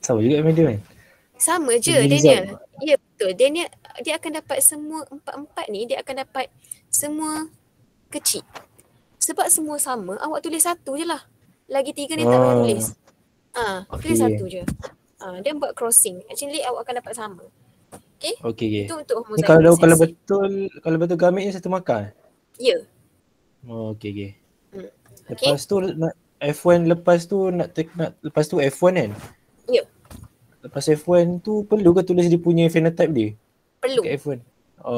Sama juga medium kan? Sama je Daniel. Ya betul. Daniel dia akan dapat semua empat ni, dia akan dapat semua kecil. Sebab semua sama, awak tulis 1 je lah. Lagi 3 ni tak payah tulis. Tulis 1 je. Dan buat crossing. Actually awak akan dapat sama. Okay. Itu untuk ni homozygous. kalau betul gametnya 1 markah? Ya. Okay. Lepas tu nak F1 lepas tu F1 kan? Ya. Lepas F1 tu perlu ke tulis dia punya phenotype dia? Perlu. Kat F1.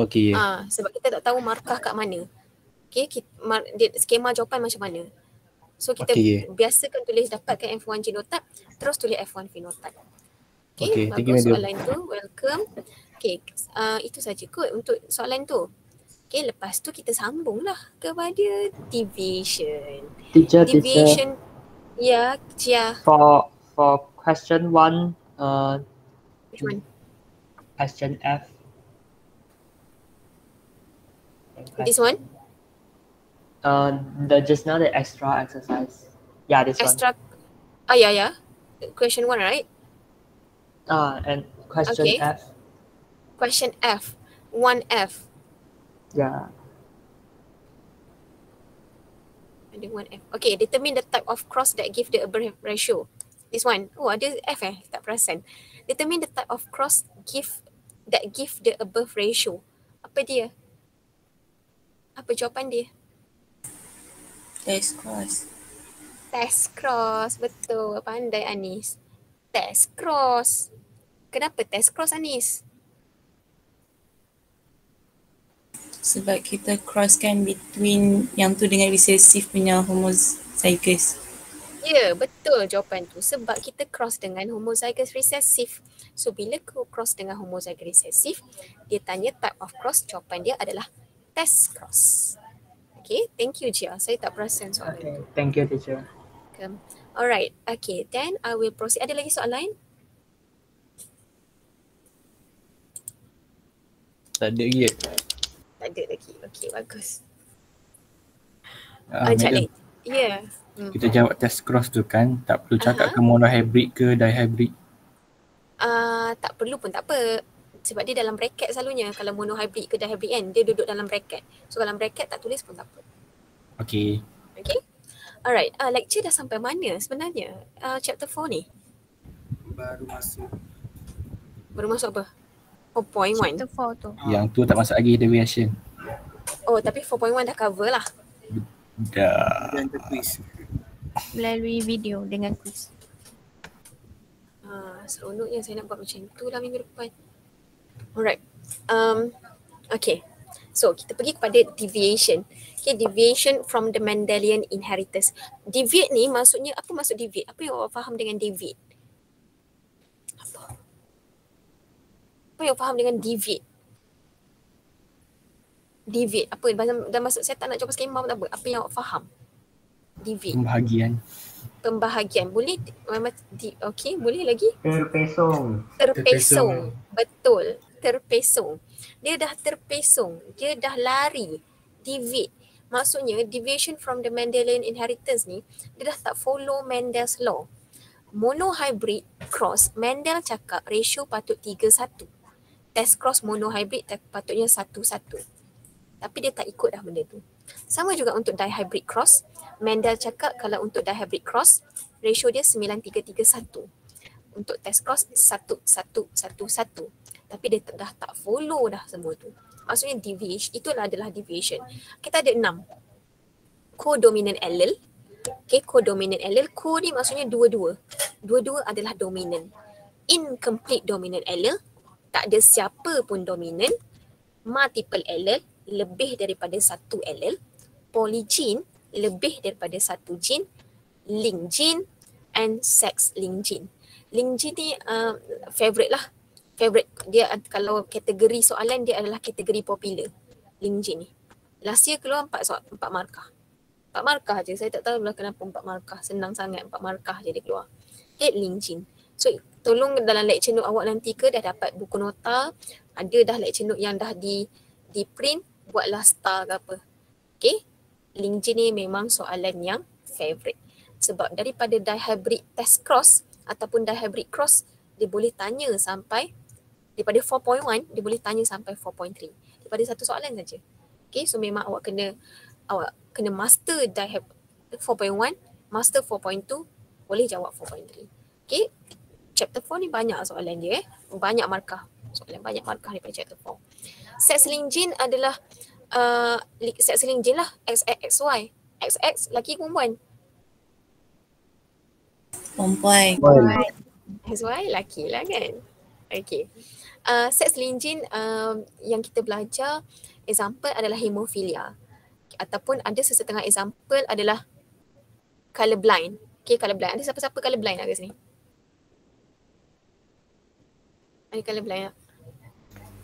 Okay. Sebab kita tak tahu markah kat mana. Skema jawapan macam mana. So kita biasakan tulis dapatkan F1 genotype, terus tulis F1 phenotype. Okay, bagus soalan tu. Welcome. Okay, itu saja kot untuk soalan tu. Okay, lepas tu kita sambunglah kepada division. Division. Ya, Chia. For question 1, which one? Question F. This one? Just now the extra exercise. Yeah, this extra. Yeah. Question 1, right? And question F. Question F. 1F. Yeah. Ada 1F. Okay, determine the type of cross that give the above ratio. This one. Ada F tak perasan. Determine the type of cross that give the above ratio. Apa dia? Apa jawapan dia? Test cross. Test cross. Betul. Pandai Anis. Test cross. Kenapa test cross Anis? Sebab kita crosskan between yang tu dengan recessive punya homozygous. Ya, betul jawapan tu. Sebab kita cross dengan homozygous recessive. So, bila cross dengan homozygous recessive, dia tanya type of cross, jawapan dia adalah test cross. Okay, thank you Jia. Saya tak perasan soalan Okay, tu. thank you teacher. Alright, okay. Then I will proceed. Ada lagi soalan? Tak ada lagi. Tak ada lagi. Okay, bagus. Madam, Cak Lek. Ya. kita jawab test cross tu kan, tak perlu cakap ke monohybrid ke dihybrid. Tak perlu pun tak apa. Sebab dia dalam bracket selalunya. Kalau monohybrid ke dihybrid kan, dia duduk dalam bracket. So kalau bracket tak tulis pun tak apa. Okay. Okay. Alright, lecture dah sampai mana sebenarnya? Chapter 4 ni? Baru masuk apa? 4.1. Chapter 4 tu. Yang tu tak masuk lagi deviation. Oh, tapi 4.1 dah cover lah. Dah. Dan quiz. Melalui video dengan quiz. Seronoknya saya nak buat macam tu lah minggu depan. Alright. Okay. So, kita pergi kepada deviation. Okay, deviation from the Mendelian inheritance. Deviate ni maksudnya, apa maksud deviate? Apa yang awak faham dengan deviate? Apa yang faham dengan deviate? Deviate, apa? Dah masuk, saya tak nak jawab skema pun tak apa. Apa yang awak faham? Deviate. Pembahagian. Boleh, okay, boleh lagi? Terpesong. Betul. Terpesong. Dia dah terpesong. Dia dah lari. Deviate. Maksudnya deviation from the Mendelian inheritance ni, dia dah tak follow Mendel's law. Monohybrid cross, Mendel cakap ratio patut 3:1. Test cross monohybrid patutnya 1:1. Tapi dia tak ikut dah benda tu. Sama juga untuk dihybrid cross. Mendel cakap kalau untuk dihybrid cross, ratio dia 9:3:1. Untuk test cross 1:1:1:1. Tapi dia dah tak follow dah semua tu. Maksudnya deviation, itulah adalah deviation. Kita ada 6. Co-dominant allele. Okay, co-dominant allele. Co ni maksudnya dua-dua. Dua-dua adalah dominant. Incomplete dominant allele. Tak ada siapa pun dominant. Multiple allele. Lebih daripada satu allele. Polygene. Lebih daripada satu gene. Link gene. And sex link gene. Link gene ni favorite lah. Favorite dia, kalau kategori soalan dia adalah kategori popular. Link gene ni. Last year keluar 4 markah. 4 markah je. Saya tak tahu lah kenapa 4 markah. Senang sangat 4 markah je dia keluar. Okay, link gene. So tolong dalam lecture note awak nanti ke dah dapat buku nota. Ada dah lecture note yang dah di print. Buatlah star ke apa. Okay. Link gene ni memang soalan yang favorite. Sebab daripada dihybrid test cross ataupun dihybrid cross, dia boleh tanya sampai daripada 4.1 dia boleh tanya sampai 4.3 daripada satu soalan saja. Okay, so memang awak kena master 4.1, master 4.2, boleh jawab 4.3. Okay, chapter 4 ni banyak soalan dia banyak markah. Soalan banyak markah daripada chapter 4. Sex link gene adalah sex link gene lah, XY. XX laki perempuan. Perempuan. XY laki lah kan. Okay. Sex link gene yang kita belajar example adalah hemophilia. Ataupun ada sesetengah example adalah colorblind. Okay, colorblind. Ada siapa-siapa colorblind kat sini? Ada colorblind tak?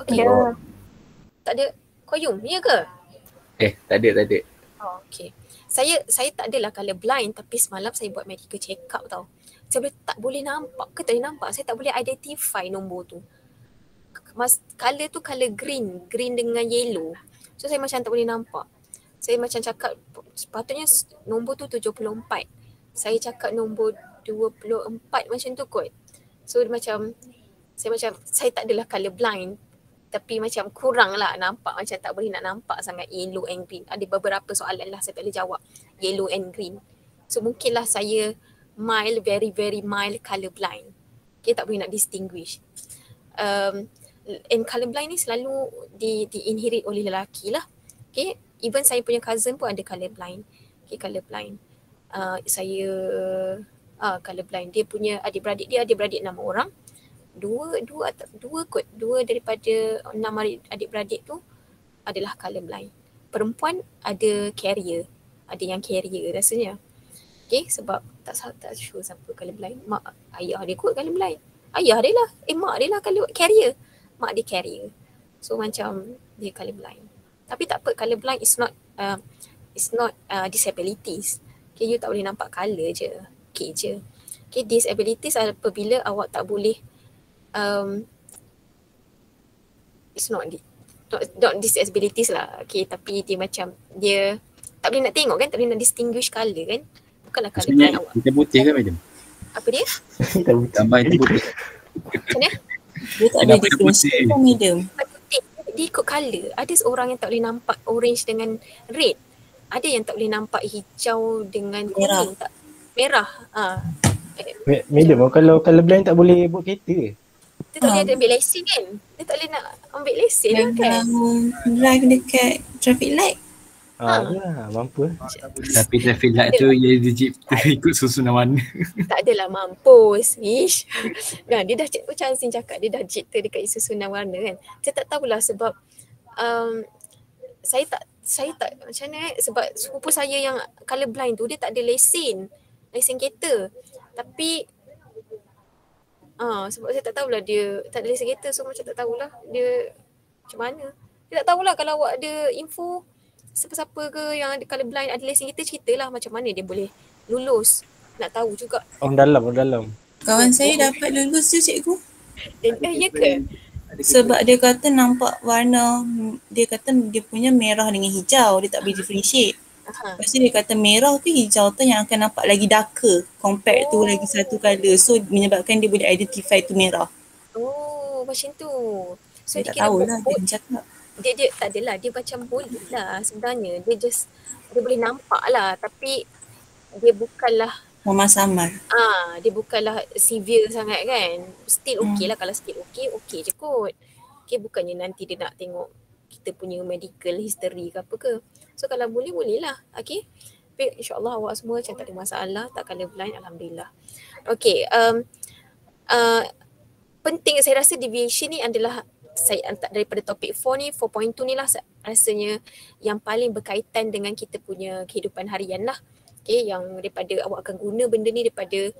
Okay. Tak ada koyum, ya ke? Tak ada. Oh, okay. Saya tak adalah colorblind tapi semalam saya buat medical check up tau. Saya tak boleh nampak ke tak boleh nampak. Saya tak boleh identify nombor tu. Color tu color green dengan yellow. So saya macam tak boleh nampak. Saya macam cakap sepatutnya nombor tu 74. Saya cakap nombor 24 macam tu kot. So saya tak adalah color blind. Tapi macam kurang lah nampak, macam tak boleh nak nampak sangat yellow and green. Ada beberapa soalan lah saya tak boleh jawab yellow and green. So mungkinlah saya mild, very very mild color blind. Okay, tak boleh nak distinguish. And color blind ni selalu di-inherit oleh lelaki lah. Okay, even saya punya cousin pun ada color blind. Okay, color blind. Saya color blind. Dia punya adik-beradik 6 orang. Dua daripada 6 adik-beradik tu adalah color blind. Perempuan ada carrier. Ada yang carrier rasanya. Okay, sebab tak sure siapa color blind. Ayah dia kot color blind. Ayah dia lah. Mak dia lah carrier. Mak dia carrier. So macam dia color blind. Tapi tak apa, color blind is not It's not disabilities. Okay, you tak boleh nampak colour je. Okay je. Okay, disabilities apabila awak tak boleh it's not disabilities lah. Okay, tapi dia macam dia tak boleh nak tengok kan, tak boleh nak distinguish colour kan. Bukanlah colour blind awak. Hitam putih ke madam? Apa dia? Gambar hitam putih. Macam mana? Dia tak boleh differentiate kan medium. Putih dia ikut colour. Ada seorang yang tak boleh nampak orange dengan red. Ada yang tak boleh nampak hijau dengan Merah. kuning, tak merah. Medium kalau blind tak boleh buat kereta. Dia tak boleh ada ambil lesen kan. Dia tak boleh nak ambil lesen lah kan. Drive dekat traffic light. Ya, mampu. Tapi traffic light tu ia dicipta ikut susunan warna. Tak adalah mampus. Ish. Nah, dia dah macam Sin cakap, dia dah cipta dekat susunan warna kan. Saya tak tahulah sebab saya tak macam mana sebab sepupu saya yang colour blind tu dia tak ada lesen kereta. Tapi sebab saya tak tahulah dia tak ada lesen kereta, so macam tak tahulah dia macam mana. Dia tak tahulah kalau awak ada info siapa-siapa ke yang ada colour blind ada lesen kereta, ceritalah macam mana dia boleh lulus. Nak tahu juga. Orang dalam. Kawan saya dapat lulus je cikgu. Ya ke? Sebab dia kata nampak warna, dia kata dia punya merah dengan hijau, dia tak boleh differentiate. Lepas tu dia kata merah tu hijau tu yang akan nampak lagi darker compared tu lagi satu colour. So menyebabkan dia boleh identify tu merah. Oh, macam tu. So Saya tak tahulah dia cakap. Dia tak adalah, dia macam boleh lah sebenarnya. Dia boleh nampak lah tapi dia bukanlah Samar. dia bukanlah severe sangat kan. Still okay lah, kalau still okay je kot. Okay, bukannya nanti dia nak tengok kita punya medical history ke apa ke. So kalau boleh lah. Okay. Tapi insyaAllah awak semua macam tak ada masalah, tak colour blind, alhamdulillah. Okay. Penting saya rasa deviation ni adalah saya daripada topik 4 ni, 4.2 ni lah rasanya yang paling berkaitan dengan kita punya kehidupan harian lah. Okay, yang daripada awak akan guna benda ni daripada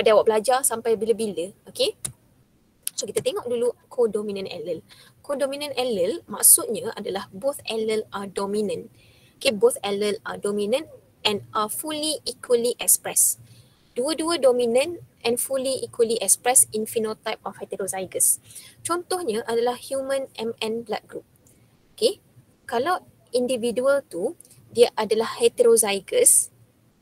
awak belajar sampai bila-bila. Okay. So kita tengok dulu codominant allele. Codominant allele maksudnya adalah both allele are dominant. Okay, both allele are dominant and are fully equally expressed. Dua-dua dominant and fully equally expressed in phenotype of heterozygous. Contohnya adalah human MN blood group. Okay, kalau individual tu dia adalah heterozygous,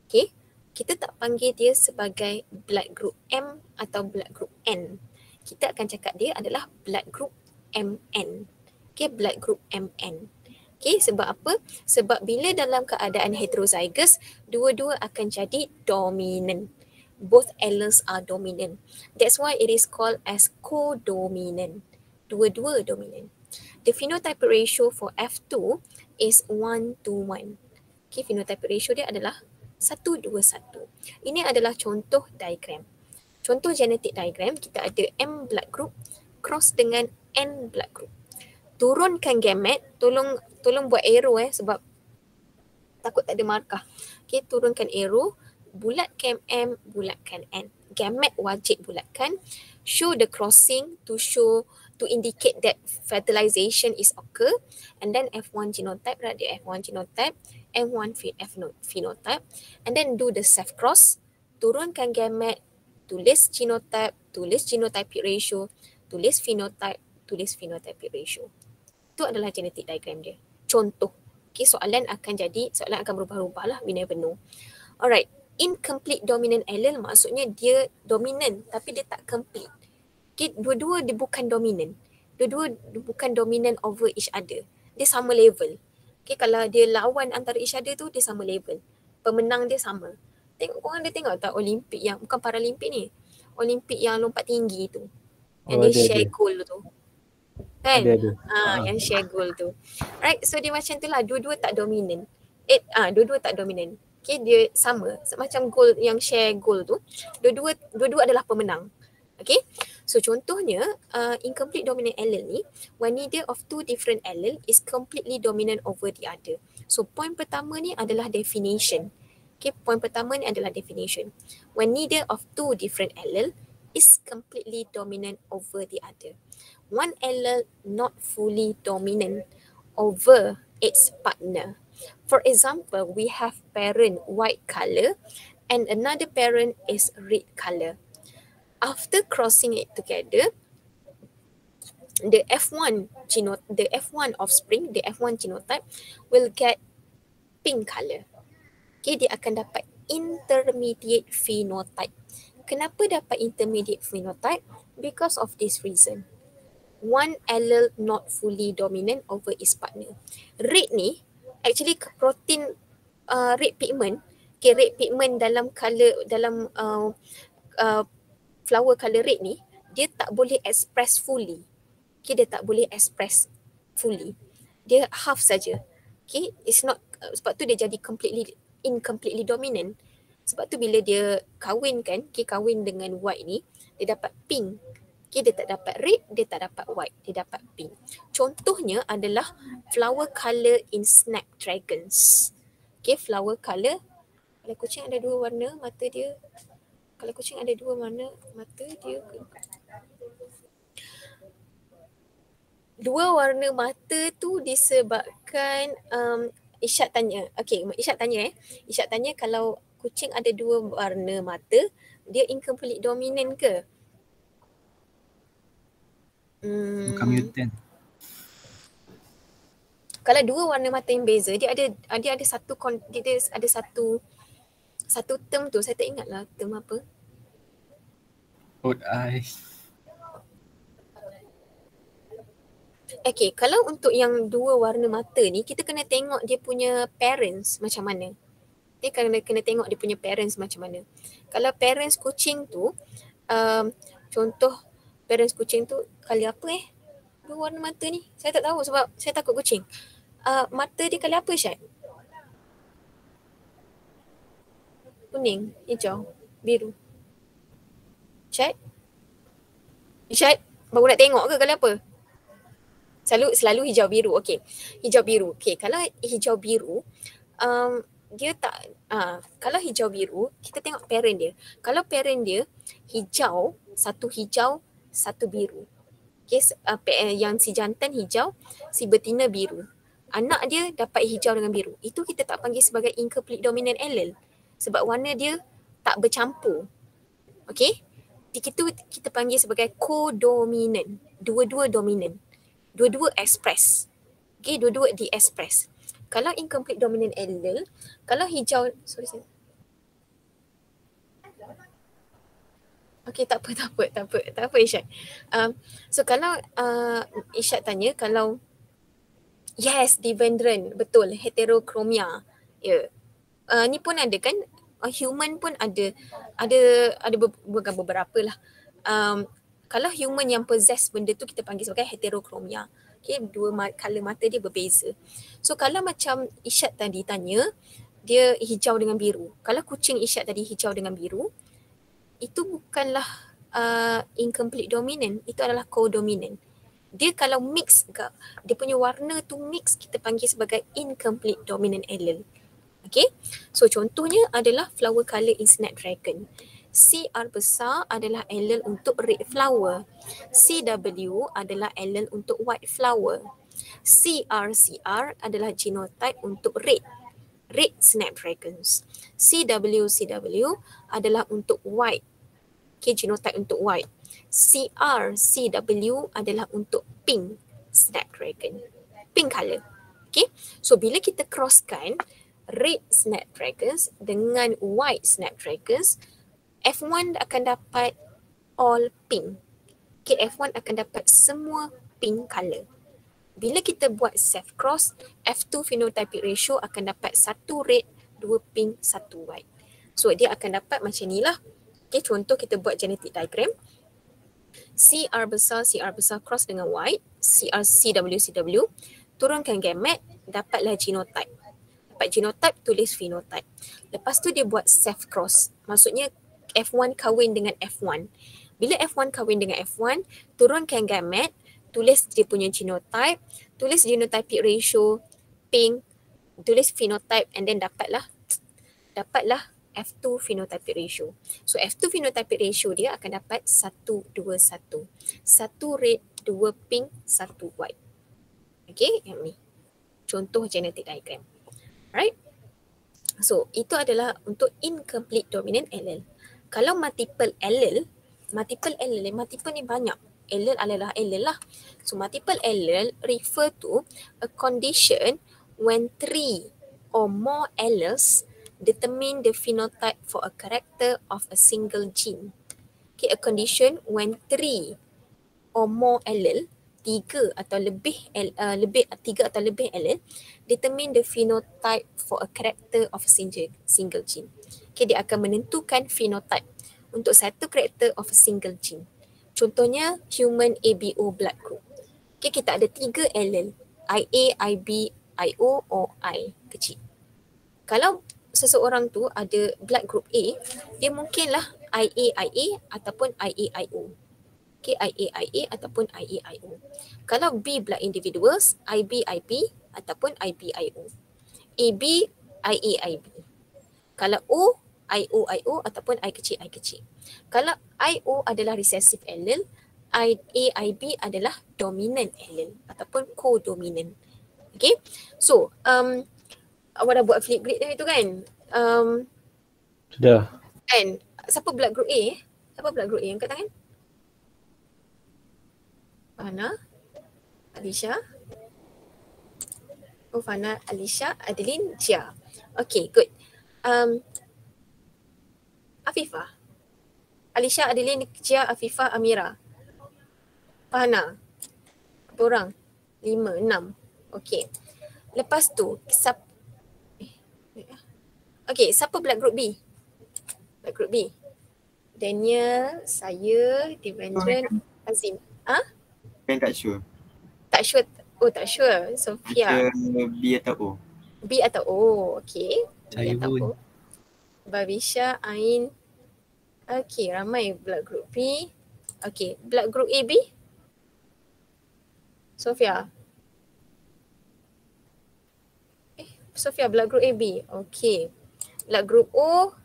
okay, kita tak panggil dia sebagai blood group M atau blood group N. Kita akan cakap dia adalah blood group MN. Okay, blood group MN. Okay, sebab apa? Sebab bila dalam keadaan heterozygous, dua-dua akan jadi dominant. Both alleles are dominant. That's why it is called as codominant. Dua-dua dominant. The phenotype ratio for F2 is 1:1. Okay, phenotype ratio dia adalah 1:1. Ini adalah contoh diagram. Contoh genetic diagram, kita ada M blood group cross dengan N blood group. Turunkan gamet, tolong buat arrow sebab takut tak ada markah. Okay, turunkan arrow, bulatkan M, bulatkan N. Gamet wajib bulatkan. Show the crossing to indicate that fertilization is occur, and then F1 genotype, right? The F1 genotype, M1 phenotype, and then do the self cross. Turunkan gamet, tulis genotypic ratio, tulis phenotypic ratio. Itu adalah genetic diagram dia. Contoh. Okay, soalan akan berubah-ubah lah, we never know. Alright, incomplete dominant allele maksudnya dia dominant tapi dia tak complete. Okay, dua-dua dia bukan dominant. Dua-dua bukan dominant over each other. Dia sama level. Okay, kalau dia lawan antara each other tu, dia sama level. Pemenang dia sama. Korang ada tengok tak Olimpik yang, bukan Paralimpik ni. Olimpik yang lompat tinggi tu. Yang dia share gold tu. Kan? Yang share gold tu. Right, so dia macam tu lah. Dua-dua tak dominant. Dua-dua tak dominant. Okay, dia sama. Macam gold yang share gold tu. Dua-dua adalah pemenang. Okay, so contohnya incomplete dominant allele ni, when neither of two different allele is completely dominant over the other. So point pertama ni adalah definition. Okay, point pertama ni adalah definition. When neither of two different allele is completely dominant over the other. One allele not fully dominant over its partner. For example, we have parent white color and another parent is red color. After crossing it together, the F1 offspring, the F1 genotype will get pink color. Okay, dia akan dapat intermediate phenotype. Kenapa dapat intermediate phenotype? Because of this reason. One allele not fully dominant over its partner. Red ni actually protein red pigment. Okay, red pigment dalam flower color red ni dia tak boleh express fully. Okay, dia tak boleh express fully. Dia half saja. Okay, it's not sebab tu dia jadi incompletely dominant. Sebab tu bila dia kahwin kan, kahwin dengan white ni, dia dapat pink. Okay, dia tak dapat red, dia tak dapat white, dia dapat pink. Contohnya adalah flower color in snapdragons. Okay, flower color. Kalau kucing ada dua warna mata dia. Kalau kucing ada dua warna mata dia. Dua warna mata tu disebabkan Isyad tanya. Okay, Isyad tanya Isyad tanya kalau kucing ada dua warna mata, dia incomplete dominant ke? Bukan mutant. Kalau dua warna mata yang beza, dia ada satu term tu, saya tak ingat lah term apa. Odd eye. Okay, kalau untuk yang dua warna mata ni, kita kena tengok dia punya parents macam mana. Dia kena tengok dia punya parents macam mana. Kalau parents kucing tu, contoh parents kucing tu kali apa dua warna mata ni? Saya tak tahu sebab saya takut kucing. Mata dia kali apa Syed? Kuning, hijau, biru. Syed? Syed, baru nak tengok ke kali apa? Selalu hijau biru. Okey. Hijau biru. Okey, kalau hijau biru dia tak kalau hijau biru kita tengok parent dia. Kalau parent dia hijau, satu biru. Okey, yang si jantan hijau, si betina biru. Anak dia dapat hijau dengan biru. Itu kita tak panggil sebagai incomplete dominant allele sebab warna dia tak bercampur. Okey? Itu kita panggil sebagai codominant. Dua-dua dominant. Dua-dua express. Okay, dua-dua di-express. Kalau incomplete dominant allele, kalau hijau, okay, tak apa Isyad. So kalau Isyad tanya, kalau yes, Devendran, betul, heterochromia. Ya. Ni pun ada kan, human pun ada bukan beberapa lah. Kalau human yang possess benda tu kita panggil sebagai heterochromia. Okay, dua color mata dia berbeza. So kalau macam Isyad tadi tanya, dia hijau dengan biru. Kalau kucing Isyad tadi hijau dengan biru, itu bukanlah incomplete dominant, itu adalah codominant. Dia kalau mix, dia punya warna tu mix, kita panggil sebagai incomplete dominant allele. Okay, so contohnya adalah flower color in snapdragon. CR besar adalah allele untuk red flower. CW adalah allele untuk white flower. CR adalah genotype untuk red snapdragons. CW adalah untuk white. Okay, genotype untuk white. CW adalah untuk pink snapdragon. Pink color. Okay, so bila kita crosskan red snapdragons dengan white snapdragons, F1 akan dapat all pink. Okay, F1 akan dapat semua pink color. Bila kita buat self cross, F2 phenotypic ratio akan dapat 1 red, 2 pink, 1 white. So dia akan dapat macam ni lah. Okay, contoh kita buat genetic diagram. CR besar cross dengan white, CW, turunkan gamet, dapatlah genotype. Dapat genotype, tulis phenotype. Lepas tu dia buat self cross. Maksudnya F1 kahwin dengan F1. Bila F1 kahwin dengan F1, turunkan gamet, tulis dia punya genotype, tulis genotypic ratio pink, tulis phenotype and then dapatlah F2 phenotypic ratio. So F2 phenotypic ratio dia akan dapat 1, 2, 1. 1 red, 2 pink, 1 white. Okay, yang ni. contoh genetic diagram. Right? So, itu adalah untuk incomplete dominant allele. Kalau multiple allele ni banyak. Allele adalah allele lah. So, multiple allele refer to a condition when 3 or more alleles determine the phenotype for a character of a single gene. Okay, a condition when 3 or more allele, 3 atau lebih allele determine the phenotype for a character of a single gene. Okay, dia akan menentukan phenotype untuk satu karakter of a single gene. Contohnya human ABO blood group. Okay, kita ada 3 allele, IA, IB, IO or I kecil. Kalau seseorang tu ada blood group A, dia mungkinlah IA ataupun IAIO. Okay, IAIA ataupun IAIO. Kalau B blood individuals, IB ataupun IBIO. AB, IAIB. Kalau O, IO ataupun I kecil. Kalau IO adalah recessive allele, IAIB adalah dominant allele ataupun co-dominant. Okay, so awak dah buat flip grid tu kan? Sudah. Kan? Siapa blood group A? Siapa blood group A? Angkat tangan. Fana, Alisha. Oh, Fana, Alisha, Adeline, Jia. Okay, good. Afifah. Alisha, Adeline, Jia, Afifah, Amira. Fana. Berapa orang? 5, 6. Okay. Lepas tu, siapa blood group B? Blood group B. Daniel, saya, Devendran, Azim. Kan tak sure. Tak sure. Oh, tak sure. Sofia. B atau O. B atau O. Okay. Saya pun. Babisha, Ain. Okay, ramai blood group B. Okay, blood group AB? Sofia. Sofia, blood group AB. Okay. Blood group O.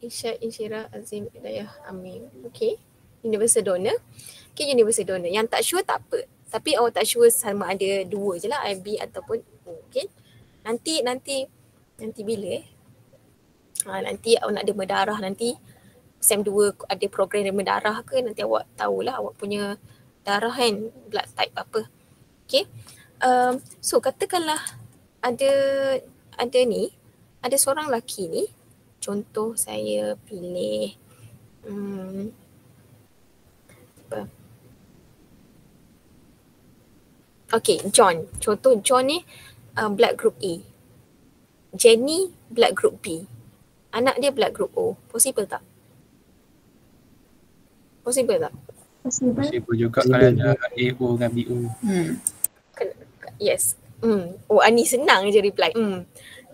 Isya, Insyira, Azim, Hidayah, Amin. Okay. Universal donor. Okay, universal donor. Yang tak sure tak apa. Tapi awak tak sure sama ada 2 je lah, IB ataupun O. Okay. Nanti bila nanti awak nak dema darah nanti SEM 2 ada program dema darah ke, nanti awak tahulah awak punya darah kan, blood type apa. Okay. So katakanlah ada seorang lelaki ni, contoh saya pilih okay, John. Contoh John ni blood group A. Jenny blood group B. Anak dia blood group O. Possible tak? Possible tak? Possible juga kalau ada AO dengan BO. Yes. Oh, Ani senang je reply.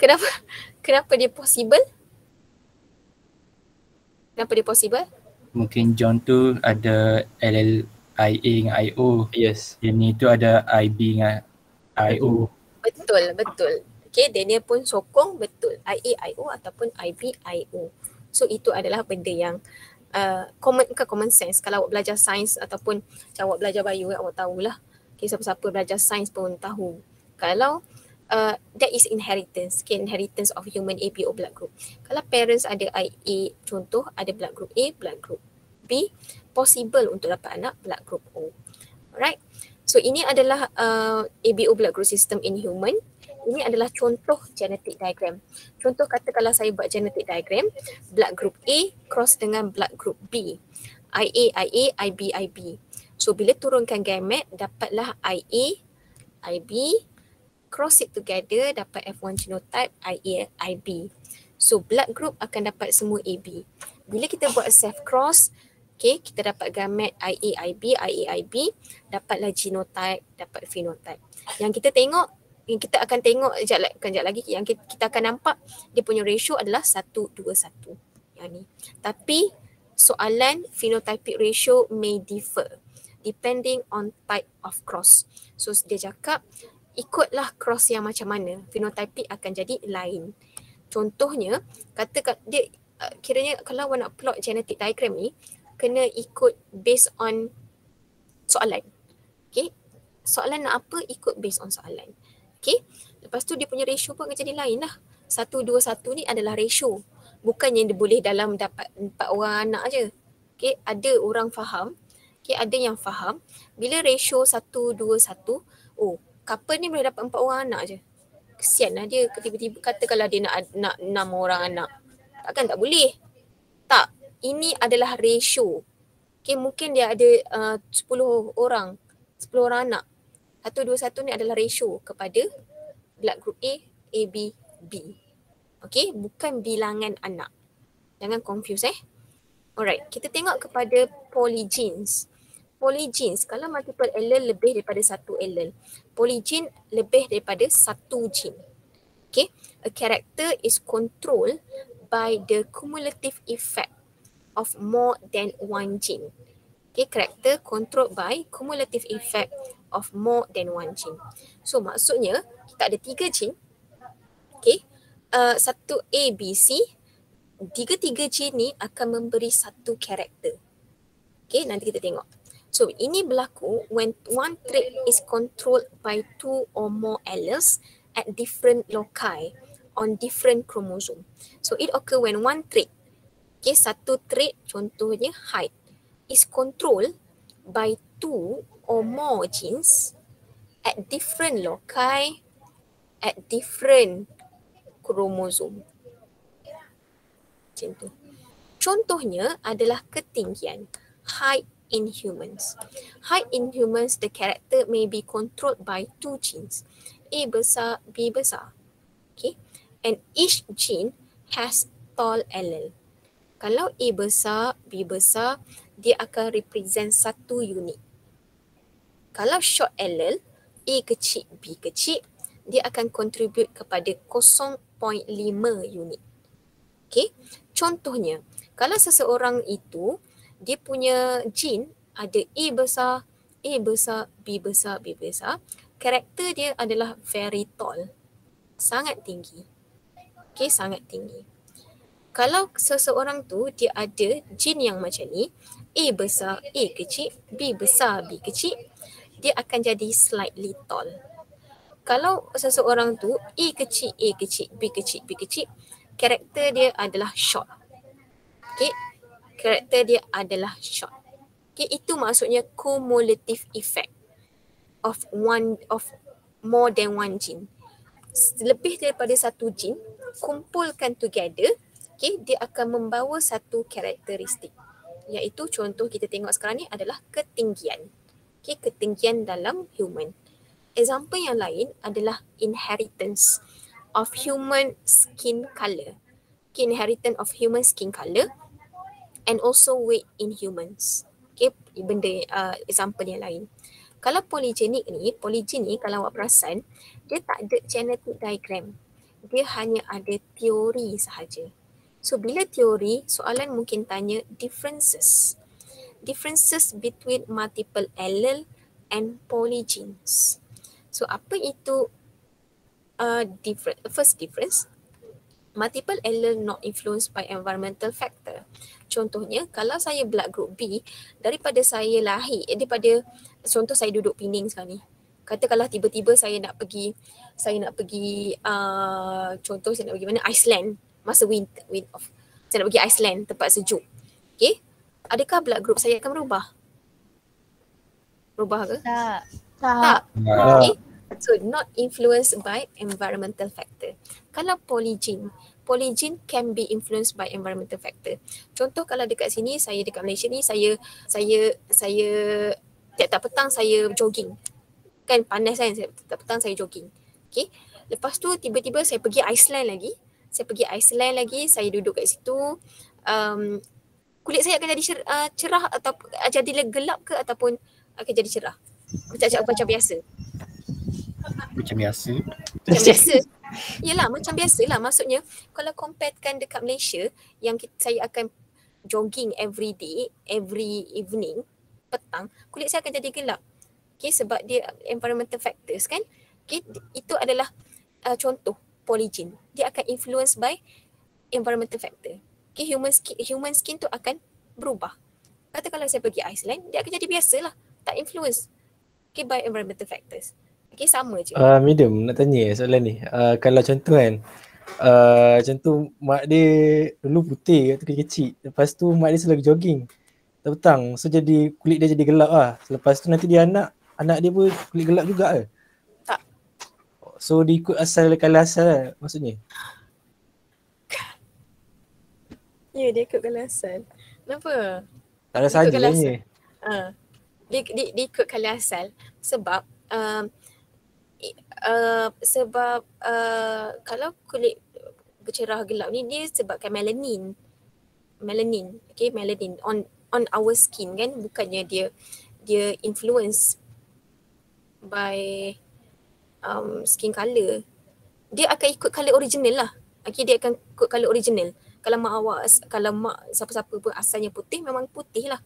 Kenapa dia possible? Kenapa dia possible? Mungkin John tu ada LLIA dengan IO. Yes. Jenny tu ada IB dengan IO. Betul. Okay, Daniel pun sokong betul. IAIO ataupun IBIO. So itu adalah benda yang common sense. Kalau awak belajar sains ataupun awak belajar bio, awak tahulah. Okay, siapa-siapa belajar sains pun tahu. Kalau that is inheritance. Okay, inheritance of human ABO blood group. Kalau parents ada IA, contoh ada blood group A, blood group B, possible untuk dapat anak blood group O. Alright. So ini adalah ABO blood group system in human. Ini adalah contoh genetic diagram. Contoh kata kalau saya buat genetic diagram, blood group A cross dengan blood group B. IA, IB, IB. So bila turunkan gamet, dapatlah IA, IB, cross it together, dapat F1 genotype, IA, IB. So blood group akan dapat semua AB. Bila kita buat self cross, okay, kita dapat gamet IA, IB, IB, dapatlah genotype, dapat phenotype. Yang kita tengok, yang kita akan tengok kejap lagi, yang kita akan nampak dia punya ratio adalah 1:1. Yang ni. Tapi soalan phenotypic ratio may differ depending on type of cross. So dia cakap ikutlah cross yang macam mana, phenotypic akan jadi lain. Contohnya, katakan dia kiranya kalau awak nak plot genetic diagram ni, kena ikut based on soalan. Okay. soalan nak apa ikut based on soalan. Okay. Lepas tu dia punya ratio pun akan jadi lain lah. 1, 2, 1 ni adalah ratio. Bukannya dia boleh dalam dapat 4 orang anak je. Okay. Ada orang faham. Okay. Ada yang faham. Bila ratio 1, 2, 1. Oh, couple ni boleh dapat 4 orang anak je. Kesian lah dia. Tiba-tiba katakanlah dia nak 6 orang anak. Takkan tak boleh. Tak. Ini adalah ratio. Okay. Mungkin dia ada 10 orang. 10 orang anak. 1, 2, 1 ni adalah ratio kepada blood group A, B, B. Okay, bukan bilangan anak. Jangan confuse Alright, kita tengok kepada polygenes. Polygenes, kalau multiple allele lebih daripada 1 allele. Polygene lebih daripada 1 gene. Okay, a character is controlled by the cumulative effect of more than one gene. Okay, character controlled by cumulative effect of more than one gene. So maksudnya kita ada 3 gene. Okay. Satu A, B, C. 3 gene ni akan memberi satu karakter. Okay, nanti kita tengok. So ini berlaku when one trait is controlled by 2 or more alleles at different loci on different chromosome. So it occur when one trait, okay, satu trait contohnya height, is controlled by 2 or more genes at different loci at different chromosome. Macam tu. Contohnya adalah ketinggian, height in humans. Height in humans, the character may be controlled by 2 genes, A besar, B besar. Okay, and each gene has tall allele. Kalau A besar, B besar, dia akan represent satu unit. Kalau short allele, A kecil, B kecil, dia akan contribute kepada 0.5 unit. Okay, contohnya, kalau seseorang itu, dia punya gene ada A besar, B besar, B besar, karakter dia adalah very tall, sangat tinggi. Okay, sangat tinggi. Kalau seseorang tu dia ada gene yang macam ni, A besar, A kecil, B besar, B kecil, dia akan jadi slightly tall. Kalau seseorang tu A kecil, B kecil, B kecil, karakter dia adalah short. Okay, karakter dia adalah short. Okay, itu maksudnya cumulative effect of more than one gene. Lebih daripada satu gene, kumpulkan together, okay, dia akan membawa satu karakteristik. Iaitu contoh kita tengok sekarang ni adalah ketinggian. Okay, ketinggian dalam human. Example yang lain adalah inheritance of human skin color. Okay, inheritance of human skin color and also weight in humans. Okay, benda example yang lain. Kalau polygen ni kalau awak perasan, dia tak ada genetic diagram. Dia hanya ada teori sahaja. So bila teori, soalan mungkin tanya differences. Differences between multiple allele and polygenes. So apa itu first difference? Multiple allele not influenced by environmental factor. Contohnya, kalau saya blood group B, daripada saya lahir, contoh saya duduk Pening sekarang ni. Katakanlah tiba-tiba saya nak pergi contoh saya nak pergi mana? Iceland, masa winter off. Saya nak pergi Iceland, tempat sejuk. Okay? Adakah blood group saya akan berubah? Berubah ke? Tak. Okay? So not influenced by environmental factor. Kalau polygen can be influenced by environmental factor. Contoh kalau dekat sini, saya dekat Malaysia ni, saya tiap-tiap petang saya jogging. Kan panas kan, tiap petang saya jogging. Okay. Lepas tu tiba-tiba saya pergi Iceland lagi. Saya duduk kat situ. Kulit saya akan jadi cerah atau jadi gelap ke ataupun akan jadi cerah? Macam biasa. Macam biasa. Yelah, macam biasalah. Maksudnya kalau comparekan dekat Malaysia yang saya akan jogging every day, every evening, petang, kulit saya akan jadi gelap. Okay, sebab dia environmental factors kan. Okay, itu adalah contoh polygen. Dia akan influence by environmental factor. Okay, human skin tu akan berubah. Kata kalau saya pergi Iceland, dia akan jadi biasalah, tak influence. Okay, by environmental factors. Okay, sama je. Medium, nak tanya soalan ni. Kalau contoh kan, contoh mak dia dulu putih waktu kecil. Lepas tu mak dia selalu jogging petang. So jadi kulit dia jadi gelap lah. Lepas tu nanti dia anak dia pun kulit gelap juga ke? Tak. So dia ikut kalau asal lah maksudnya. Ya, dia ikut asal. Kenapa? Tak ada Dia ikut saja asal. ni. Dia ikut kala asal sebab kalau kulit bercerah gelap ni dia sebabkan melanin. Okay, melanin on our skin kan, bukannya dia influence by skin color. Dia akan ikut color original lah. Okay, dia akan ikut color original. Kalau mak siapa-siapa pun asalnya putih, memang putih lah.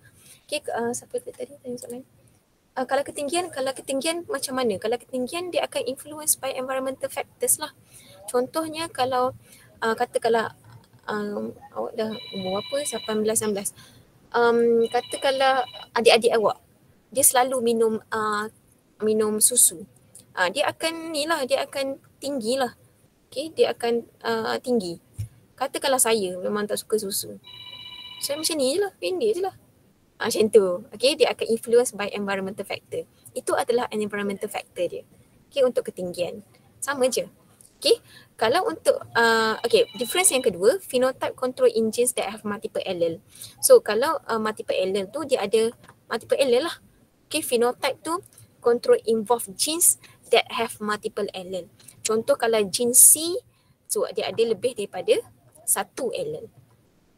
Okay, siapa tadi tanya soalan? Kalau ketinggian macam mana? Kalau ketinggian dia akan influence by environmental factors lah. Contohnya kalau katakanlah awak dah umur apa? 18-19. Katakanlah adik-adik awak dia selalu minum susu. Dia akan tinggi lah. Okay, dia akan tinggi. Katakanlah saya memang tak suka susu. Saya macam ni je lah, pendek je lah. Macam tu. Okay, dia akan influence by environmental factor. Itu adalah an environmental factor dia. Okay, untuk ketinggian. Sama je. Okay, kalau untuk, difference yang kedua, phenotype control in genes that have multiple allele. So, kalau multiple allele tu, dia ada multiple allele lah. Okay, phenotype tu control involve genes that have multiple allele. Contoh kalau gene C, so dia ada lebih daripada satu allele.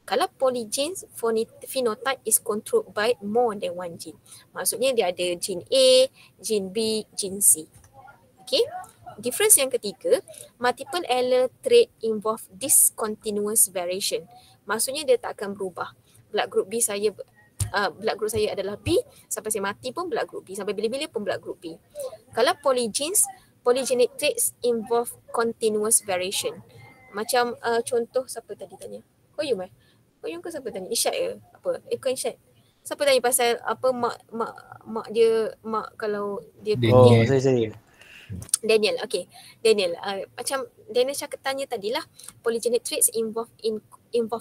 Kalau polygenes, phenotype is controlled by more than one gene. Maksudnya dia ada gene A, gene B, gene C. Okay. Difference yang ketiga, multiple allele trait involve discontinuous variation. Maksudnya dia tak akan berubah. Blood group saya adalah B, sampai saya mati pun blood group B, sampai bila-bila pun blood group B. Kalau polygenic traits involve continuous variation. Macam contoh siapa tadi tanya? Koyum ke siapa tanya? Isyad ke? Apa? Bukan Isyad. Siapa tanya pasal apa mak dia kalau dia Oh, saya. Daniel, okay. Daniel, macam Daniel cakap tanya tadi lah, polygenic traits involve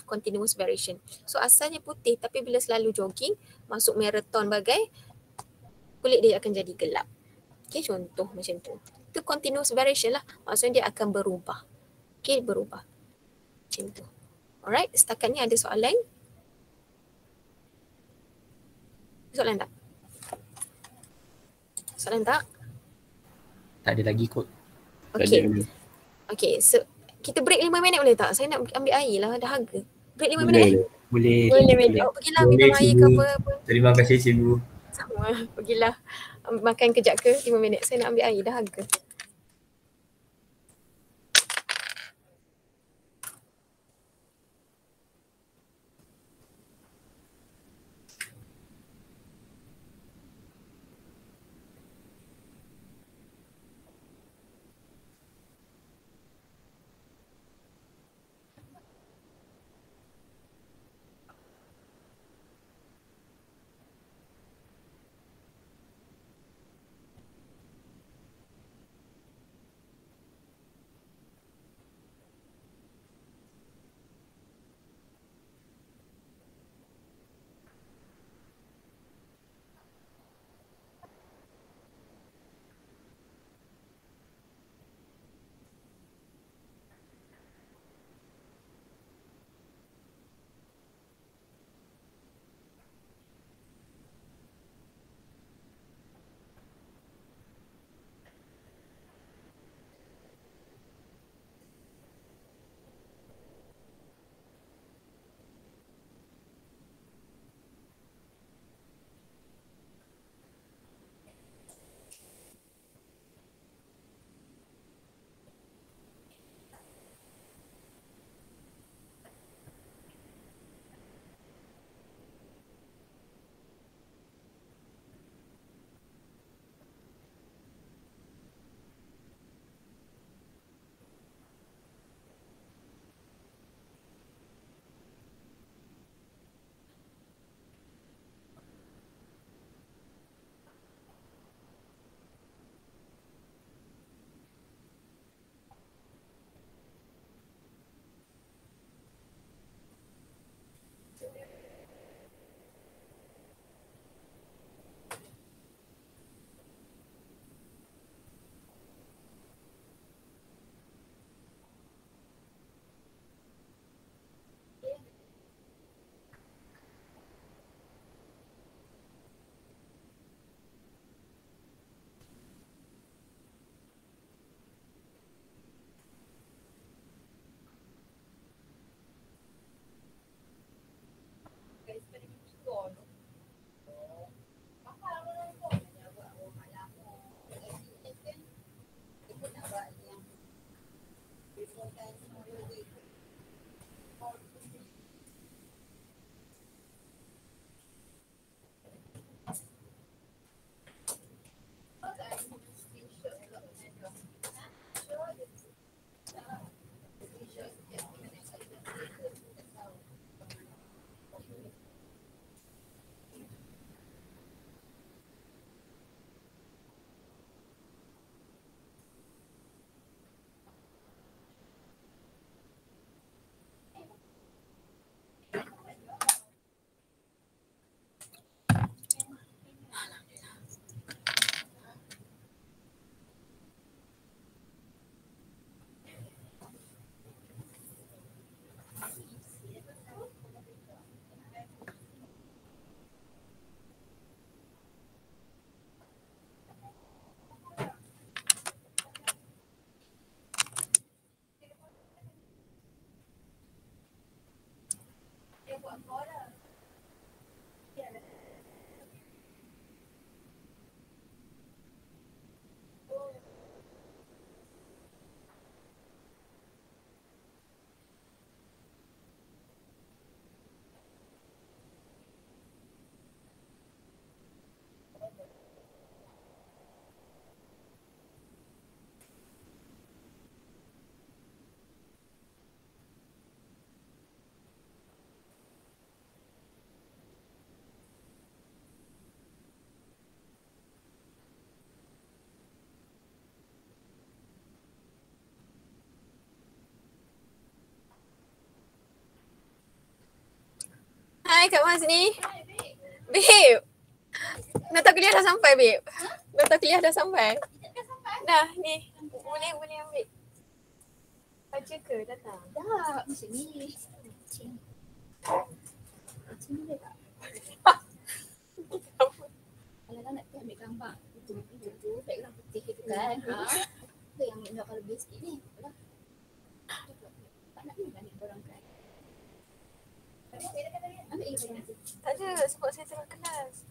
continuous variation. So asalnya putih tapi bila selalu jogging, masuk marathon bagai, kulit dia akan jadi gelap. Okay, contoh macam tu. Itu continuous variation lah, maksudnya dia akan berubah. Okay, berubah. Macam tu. Alright, setakat ni ada soalan? Soalan tak? Soalan tak? Tak ada lagi kot. Okay, so kita break 5 minit boleh tak? Saya nak ambil air lah, dahaga. Break 5 minit Boleh. Awak pergilah minum air ke apa. Terima kasih cikgu. Sama, pergilah makan kejap ke 5 minit. Saya nak ambil air, dahaga. Hai Kak Mas ni. Babe. Nota kuliah dah sampai, babe. Nota kuliah dah sampai. Dah ni. Boleh ambil. Baca ke datang? Dah, macam ni. Macam ni tak? Kalau nak ambil gambar putih-putih tu, background putih tu kan. Apa yang nak kalau base sikit ni? Alah. Tak nak ni banyak orang kan. Ambil lagi nanti. Tak ada sebab saya tengah kelas.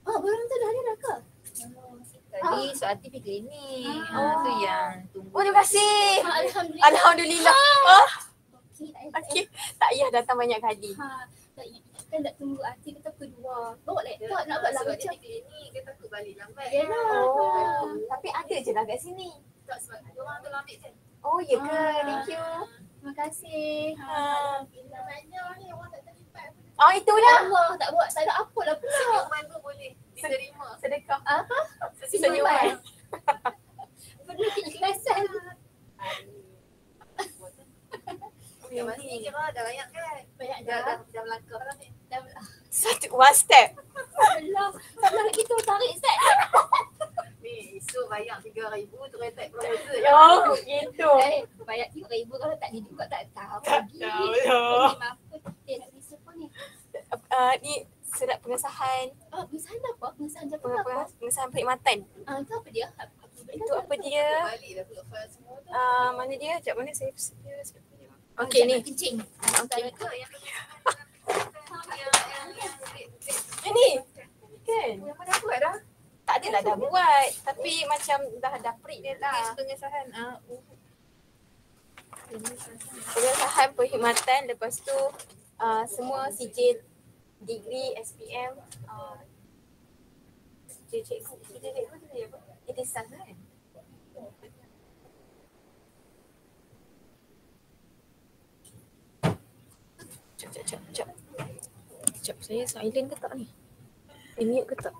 Barang tu dah ada dah ke? Tadi Suati pergi klinik. Tu yang tunggu. Oh, terima kasih. Alhamdulillah. Alhamdulillah. Okey. Tak payah datang banyak kali. Tak kan nak tunggu arti kita kedua. Bawa laptop nak buat lagu macam klinik, dia takut balik lambat. Oh. Tapi ada je lah kat sini. Tak sebab orang tu ambil je. Oh, ya ke? Thank you. Terima kasih. Banyak ni orang tak terlibat. Oh, itulah. Allah tak buat, tak ada apa lah pun. Senyuman tu boleh diterima. Sedekah. Apa? Senyuman. Perlu keikhlasan. Yang mana ni kira dah banyak kan? Banyak Dah dah. melangkah. One step. Allah. Kalau kita tarik set. Ni esok bayar 3,000 tu retak proposal. Oh, gitu. Bayar 3,000 kalau tak didik kau tak tahu Tak lagi. tahu dah. Apa nak risau apa ni? Ni surat pengesahan. Pengesahan apa? Pengesahan jabatan apa? Pengesahan perkhidmatan. Itu apa dia? Itu apa dia? Balik dah pula file semua tu. Mana dia? Sekejap mana saya sedia. Okey ni. Kencing. Okey. Yang Ini. Kan? yang mana buat dah? Tak adalah dah buat. Tapi macam dah print dia lah. Pengesahan. Pengesahan perkhidmatan. Lepas tu semua sijil degree SPM. Sijil cikgu. Sijil cikgu tu dia apa? Ijazah kan? Sekejap. Saya silent ke tak ni? Mute ke tak?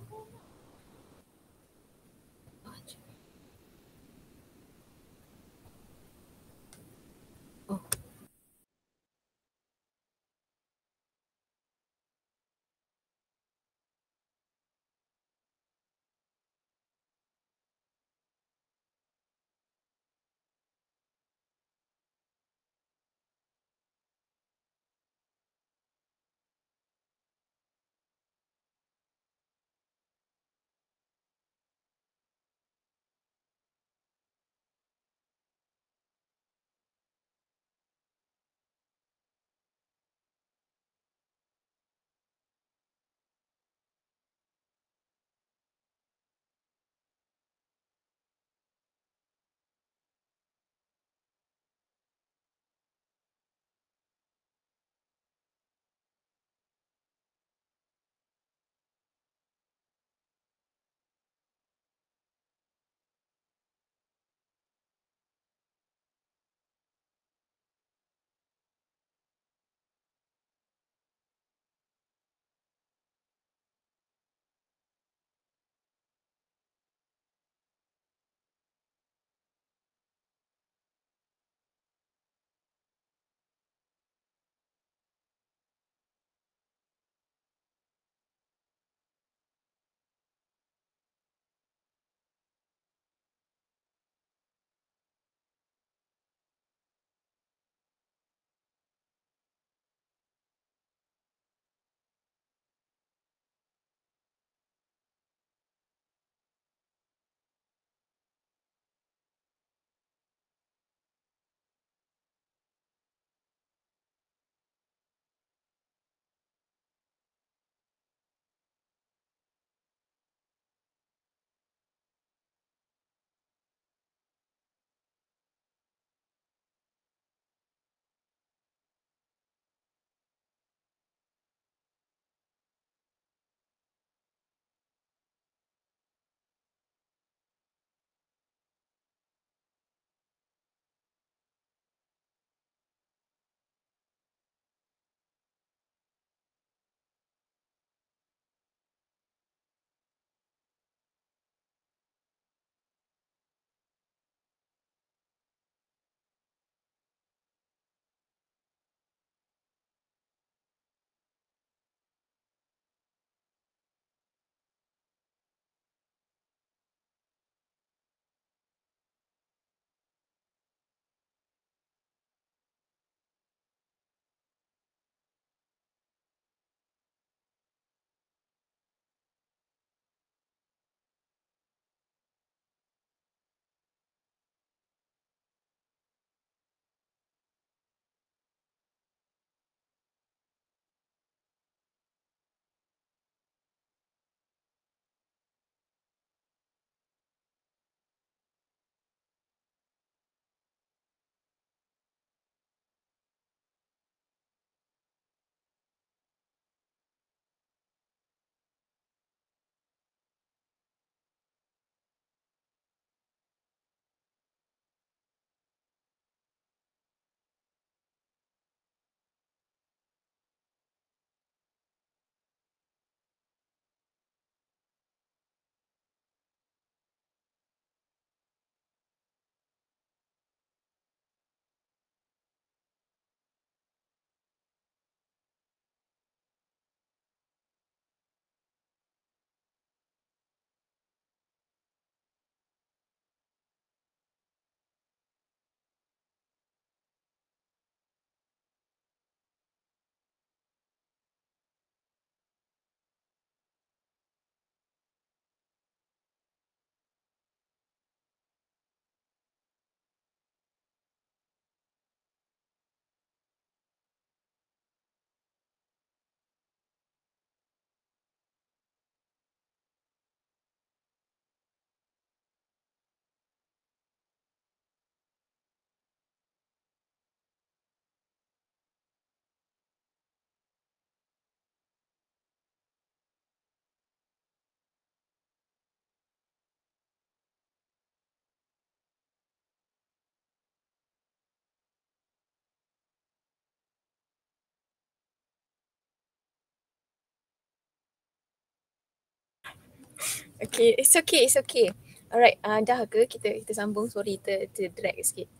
Okay, it's okay. Alright, dah ke kita sambung? Sorry, drag sikit.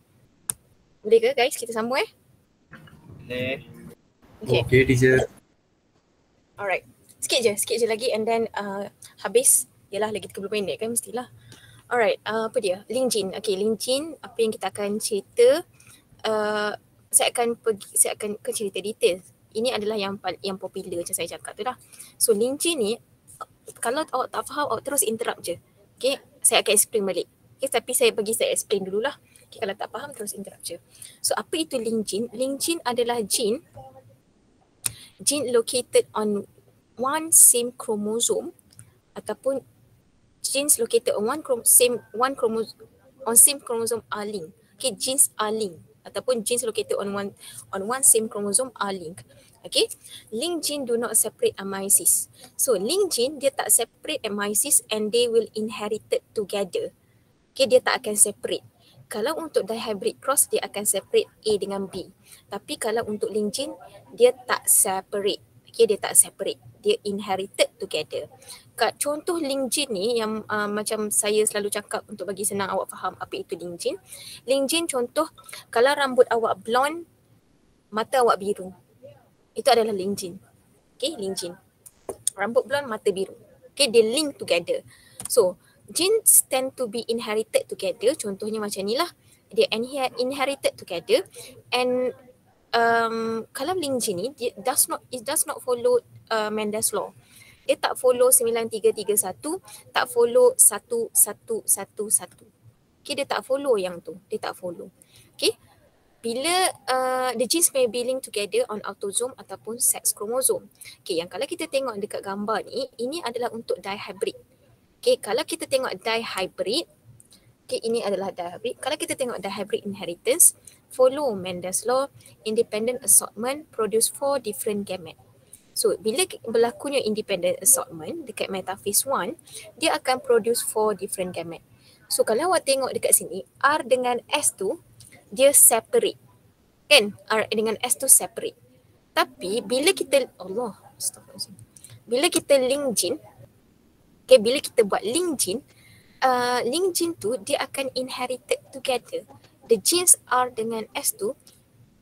Boleh ke guys kita sambung Boleh. Okay. Okay, teacher. Alright. Sikit je lagi and then habis. Yalah lagi 30 minit kan mestilah. Alright, apa dia? LinkedIn. Okay, LinkedIn apa yang kita akan cerita. Saya akan cerita detail. Ini adalah yang popular macam saya cakap tu lah. So LinkedIn ni kalau awak tak faham awak terus interrupt je. Okay, saya akan explain balik. Okay, tapi saya explain dululah. Okay, kalau tak faham terus interrupt je. So apa itu LinkedIn? LinkedIn adalah gene located on one same chromosome ataupun genes located on same chromosome are linked. Okay, genes are linked ataupun genes located on one same chromosome are linked. Okay, linked gene do not separate meiosis. So linked gene dia tak separate meiosis and they will inherited together. Okay, dia tak akan separate. Kalau untuk dihybrid cross dia akan separate A dengan B. Tapi kalau untuk linked gene dia tak separate. Okay, dia tak separate. Dia inherited together. Contoh linked gene ni yang macam saya selalu cakap untuk bagi senang awak faham apa itu linked gene. Linked gene contoh kalau rambut awak blonde, mata awak biru. Itu adalah linked gene. Okay, linked gene. Rambut blonde, mata biru. Okay, they link together. So, genes tend to be inherited together. Contohnya macam ni lah. Dia inherited together. And kalau linked gene ni, it does not follow Mendel's law. Dia tak follow 9331, tak follow 1111. Okay, dia tak follow yang tu. Dia tak follow. Okay. Bila the genes may be linked together on autosome ataupun sex chromosome. Okay, yang kalau kita tengok dekat gambar ni, ini adalah untuk dihybrid. Okay, kalau kita tengok dihybrid, okay, ini adalah dihybrid. Kalau kita tengok dihybrid inheritance, follow Mendel's law, independent assortment produce 4 different gametes. So, bila berlakunya independent assortment dekat metaphase 1, dia akan produce 4 different gametes. So, kalau awak tengok dekat sini, R dengan S tu, dia separate. Kan? R dengan S tu separate. Tapi, bila kita, bila kita link gene, okay, bila kita buat link gene tu dia akan inherited together. The genes R dengan S tu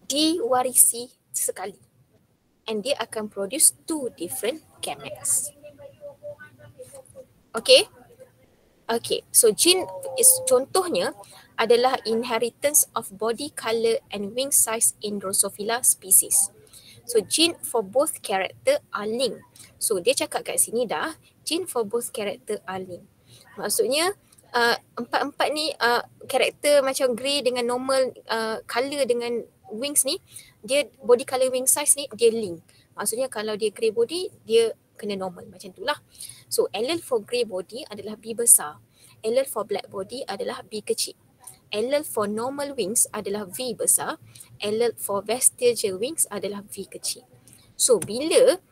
diwarisi sekali. And dia akan produce 2 different gametes. Okay? Okay, so gene is contohnya adalah inheritance of body color and wing size in Drosophila species. So gene for both character are linked. So dia cakap kat sini dah, gene for both character are linked. Maksudnya empat-empat ni karakter macam grey dengan normal color dengan wings ni, dia body color wing size ni dia link. Maksudnya kalau dia grey body dia kena normal macam itulah. So allele for grey body adalah B besar. Allele for black body adalah B kecil. Allele for normal wings adalah V besar. Allele for vestigial wings adalah V kecil. So bila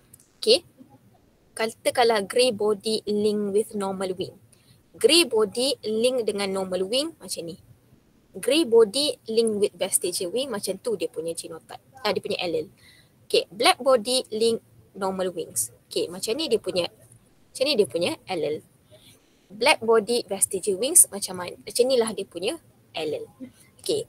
katakanlah grey body link with normal wing. Grey body link dengan normal wing macam ni. Grey body link with vestigial wing macam tu dia punya genotype. Dia punya allele. Okay, black body link normal wings. Okay, macam ni dia punya allele. Black body vestigial wings macam inilah dia punya allele. Okay,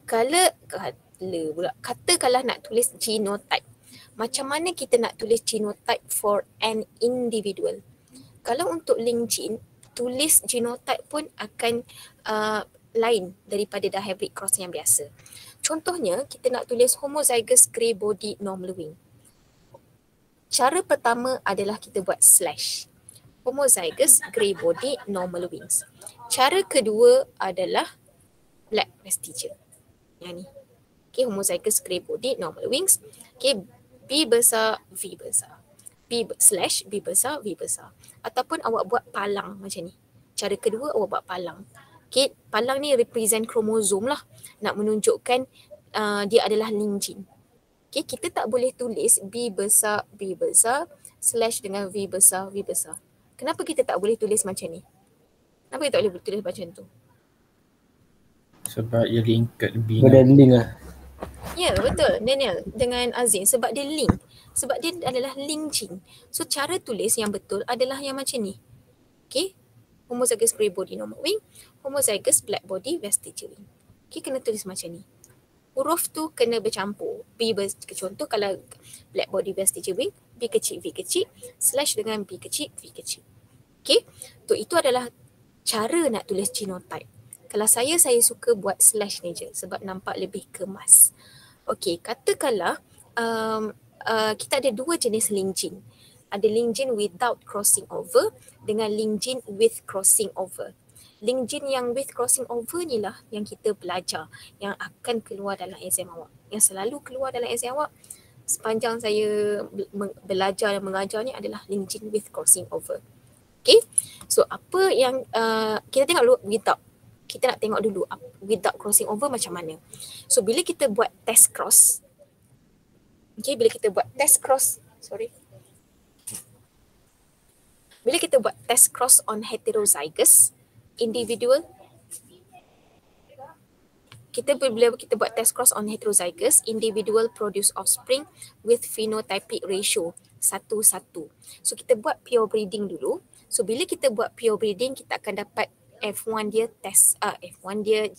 katakanlah nak tulis genotype. Macam mana kita nak tulis genotype for an individual? Kalau untuk link gene, tulis genotype pun akan lain daripada dihybrid cross yang biasa. Contohnya, kita nak tulis homozygous grey body normal wing. Cara pertama adalah kita buat slash. Homozygous grey body normal wings. Cara kedua adalah black vestigial. Yang ni. Okay, homozygous grey body normal wings. Okay, B besar, V besar. B besar, V besar. Ataupun awak buat palang macam ni. Cara kedua awak buat palang. Okay, palang ni represent kromosom lah. Nak menunjukkan dia adalah link gene. Okay, kita tak boleh tulis B besar, slash dengan V besar, V besar. Kenapa kita tak boleh tulis macam ni? Kenapa kita tak boleh tulis macam tu? Sebab dia link B. Dia link lah. Ya, betul Daniel dengan Azin. Sebab dia link. Sebab dia adalah link gene. So cara tulis yang betul adalah yang macam ni. Okay. Homozygous grey body normal wing, homozygous black body vestigial wing. Okay, kena tulis macam ni. Huruf tu kena bercampur. Contoh kalau black body vestigial wing, B kecil, V kecil, slash dengan B kecil, V kecil. Okay, itu adalah cara nak tulis genotype. Kalau saya suka buat slash ni je sebab nampak lebih kemas. Okay, katakanlah kita ada dua jenis link gene. Ada link gene without crossing over dengan link gene with crossing over. Link gene yang with crossing over ni lah yang kita belajar, yang akan keluar dalam exam awak. Yang selalu keluar dalam exam awak sepanjang saya belajar dan mengajar ni adalah link gene with crossing over. Okay, so apa yang kita tengok dulu without. Kita nak tengok dulu without crossing over macam mana. So bila kita buat test cross, okay, bila kita buat test cross on heterozygous individual, bila kita buat test cross on heterozygous individual produce offspring with phenotypic ratio 1:1. So kita buat pure breeding dulu. So bila kita buat pure breeding, kita akan dapat F1 dia F1 dia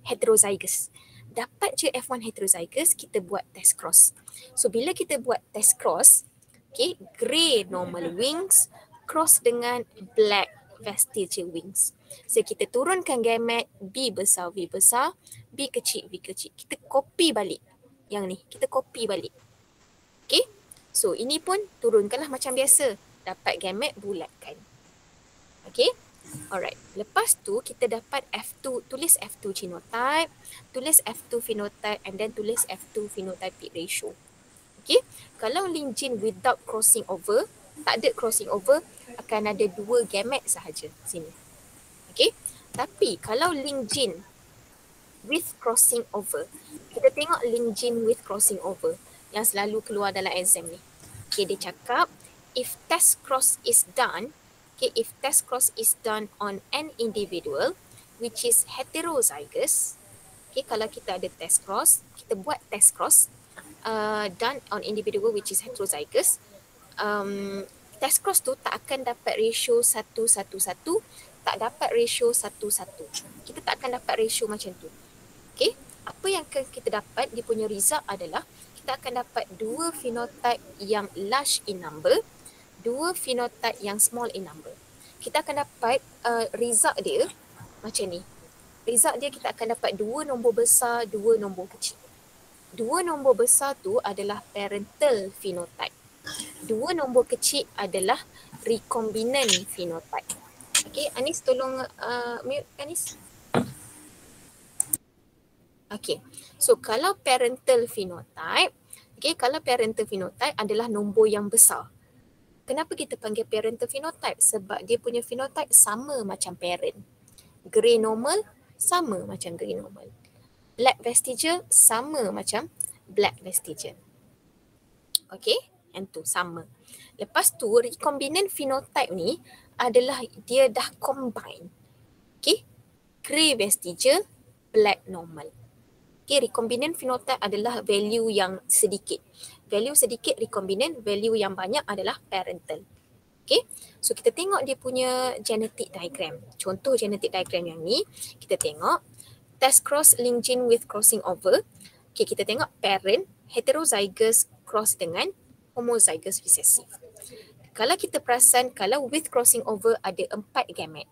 heterozygous. Dapat je F1 heterozygous, kita buat test cross. So bila kita buat test cross, okay, grey normal wings cross dengan black vestigial wings. So kita turunkan gamet B besar, V besar, B kecil, V kecil. Kita copy balik. Yang ni, kita copy balik. Okay. So ini pun turunkanlah macam biasa. Dapat gamet bulatkan. Okay. Alright. Lepas tu kita dapat F2, tulis F2 genotype, tulis F2 phenotype and then tulis F2 phenotypic ratio. Okay. Kalau link gene without crossing over, tak ada crossing over, akan ada 2 gamet sahaja sini. Okay. Tapi kalau link gene with crossing over, kita tengok link gene with crossing over yang selalu keluar dalam exam ni. Okay, dia cakap if test cross is done, okay, if test cross is done on an individual which is heterozygous, okay, kalau kita ada test cross, kita buat test cross done on individual which is heterozygous, test cross tu tak akan dapat ratio 1:1, tak dapat ratio 1:1. Kita tak akan dapat ratio macam tu. Okay, apa yang kita dapat, dia punya result adalah kita akan dapat 2 phenotype yang large in number, 2 phenotype yang small in number. Kita akan dapat result dia macam ni. Result dia kita akan dapat 2 nombor besar, 2 nombor kecil. 2 nombor besar tu adalah parental phenotype. 2 nombor kecil adalah recombinant phenotype. Okay, Anis tolong mute Anis. Okay, so kalau parental phenotype, okay, kalau parental phenotype adalah nombor yang besar. Kenapa kita panggil parental phenotype? Sebab dia punya phenotype sama macam parent. Grey normal sama macam grey normal. Black vestigial sama macam black vestigial. Okay, yang tu sama. Lepas tu recombinant phenotype ni adalah dia dah combine. Okay, grey vestigial, black normal. Okay, recombinant phenotype adalah value yang sedikit. Value sedikit recombinant, value yang banyak adalah parental. Okay, so kita tengok dia punya genetic diagram. Contoh genetic diagram yang ni, kita tengok test cross link gene with crossing over. Okay, kita tengok parent heterozygous cross dengan homozygous recessive. Kalau kita perasan, kalau with crossing over ada 4 gamet.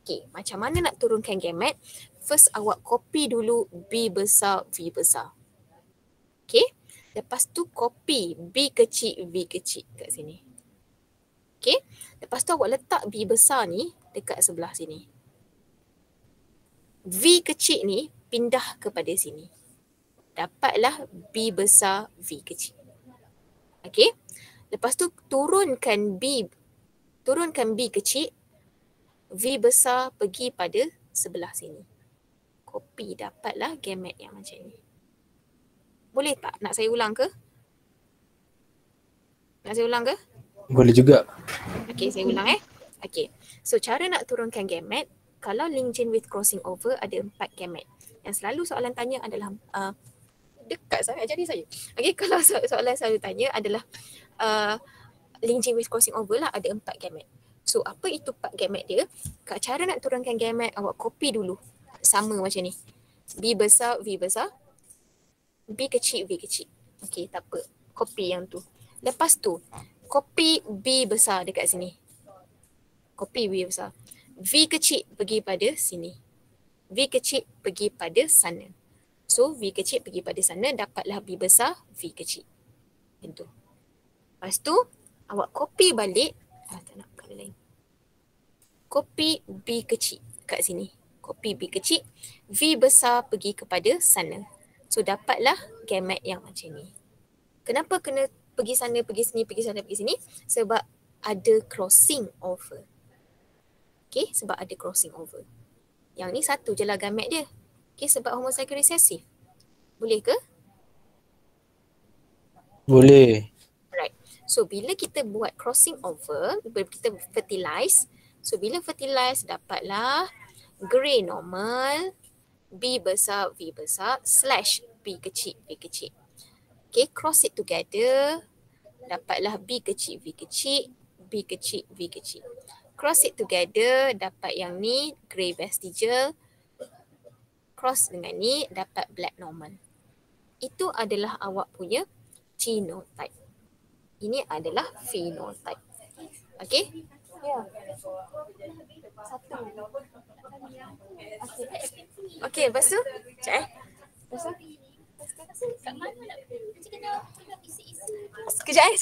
Okay, macam mana nak turunkan gamet? First awak copy dulu B besar, V besar. Okay, lepas tu copy B kecil, V kecil kat sini. Okay, lepas tu awak letak B besar ni dekat sebelah sini. V kecil ni pindah kepada sini. Dapatlah B besar, V kecil. Okay, lepas tu turunkan B kecil, V besar pergi pada sebelah sini. Copy, dapatlah gamet yang macam ni. Boleh tak? Nak saya ulang ke? Nak saya ulang ke? Boleh juga. Okay, saya ulang Okay, so cara nak turunkan gamet, kalau link gene with crossing over ada 4 gamet. Yang selalu soalan tanya adalah dekat sangat jadi saya. Okay, kalau soalan selalu tanya adalah link gene with crossing over lah ada 4 gamet. So apa itu part gamet dia? Cara nak turunkan gamet awak copy dulu. Sama macam ni. B besar, V besar. B kecil, V kecil. Okay, tak apa. Copy yang tu. Lepas tu, copy B besar dekat sini. Copy B besar. V kecil pergi pada sini. V kecil pergi pada sana. So, V kecil pergi pada sana, dapatlah B besar, V kecil. Itu. Lepas tu, awak copy balik. Tak nak colour lain. Copy B kecil kat sini. Copy B kecil. V besar pergi kepada sana. So, dapatlah gamet yang macam ni. Kenapa kena pergi sana, pergi sini, pergi sana, pergi sini? Sebab ada crossing over. Okay, sebab ada crossing over. Yang ni satu je lah gamet dia. Okay, sebab homozygous recessive. Boleh ke? Boleh. Right. So, bila kita buat crossing over, bila kita fertilize. So, bila fertilize, dapatlah grey normal, B besar, V besar, slash B kecil, V kecil. Okay, cross it together. Dapatlah B kecil, V kecil, B kecil, V kecil. Cross it together, dapat yang ni, grey vestigial. Cross dengan ni, dapat black normal. Itu adalah awak punya genotype. Ini adalah phenotype. Okay? Ya. Satu. Okay, lepas tu? Sekejap Lepas tu? Kat mana nak macam kena isi-isi. Sekejap.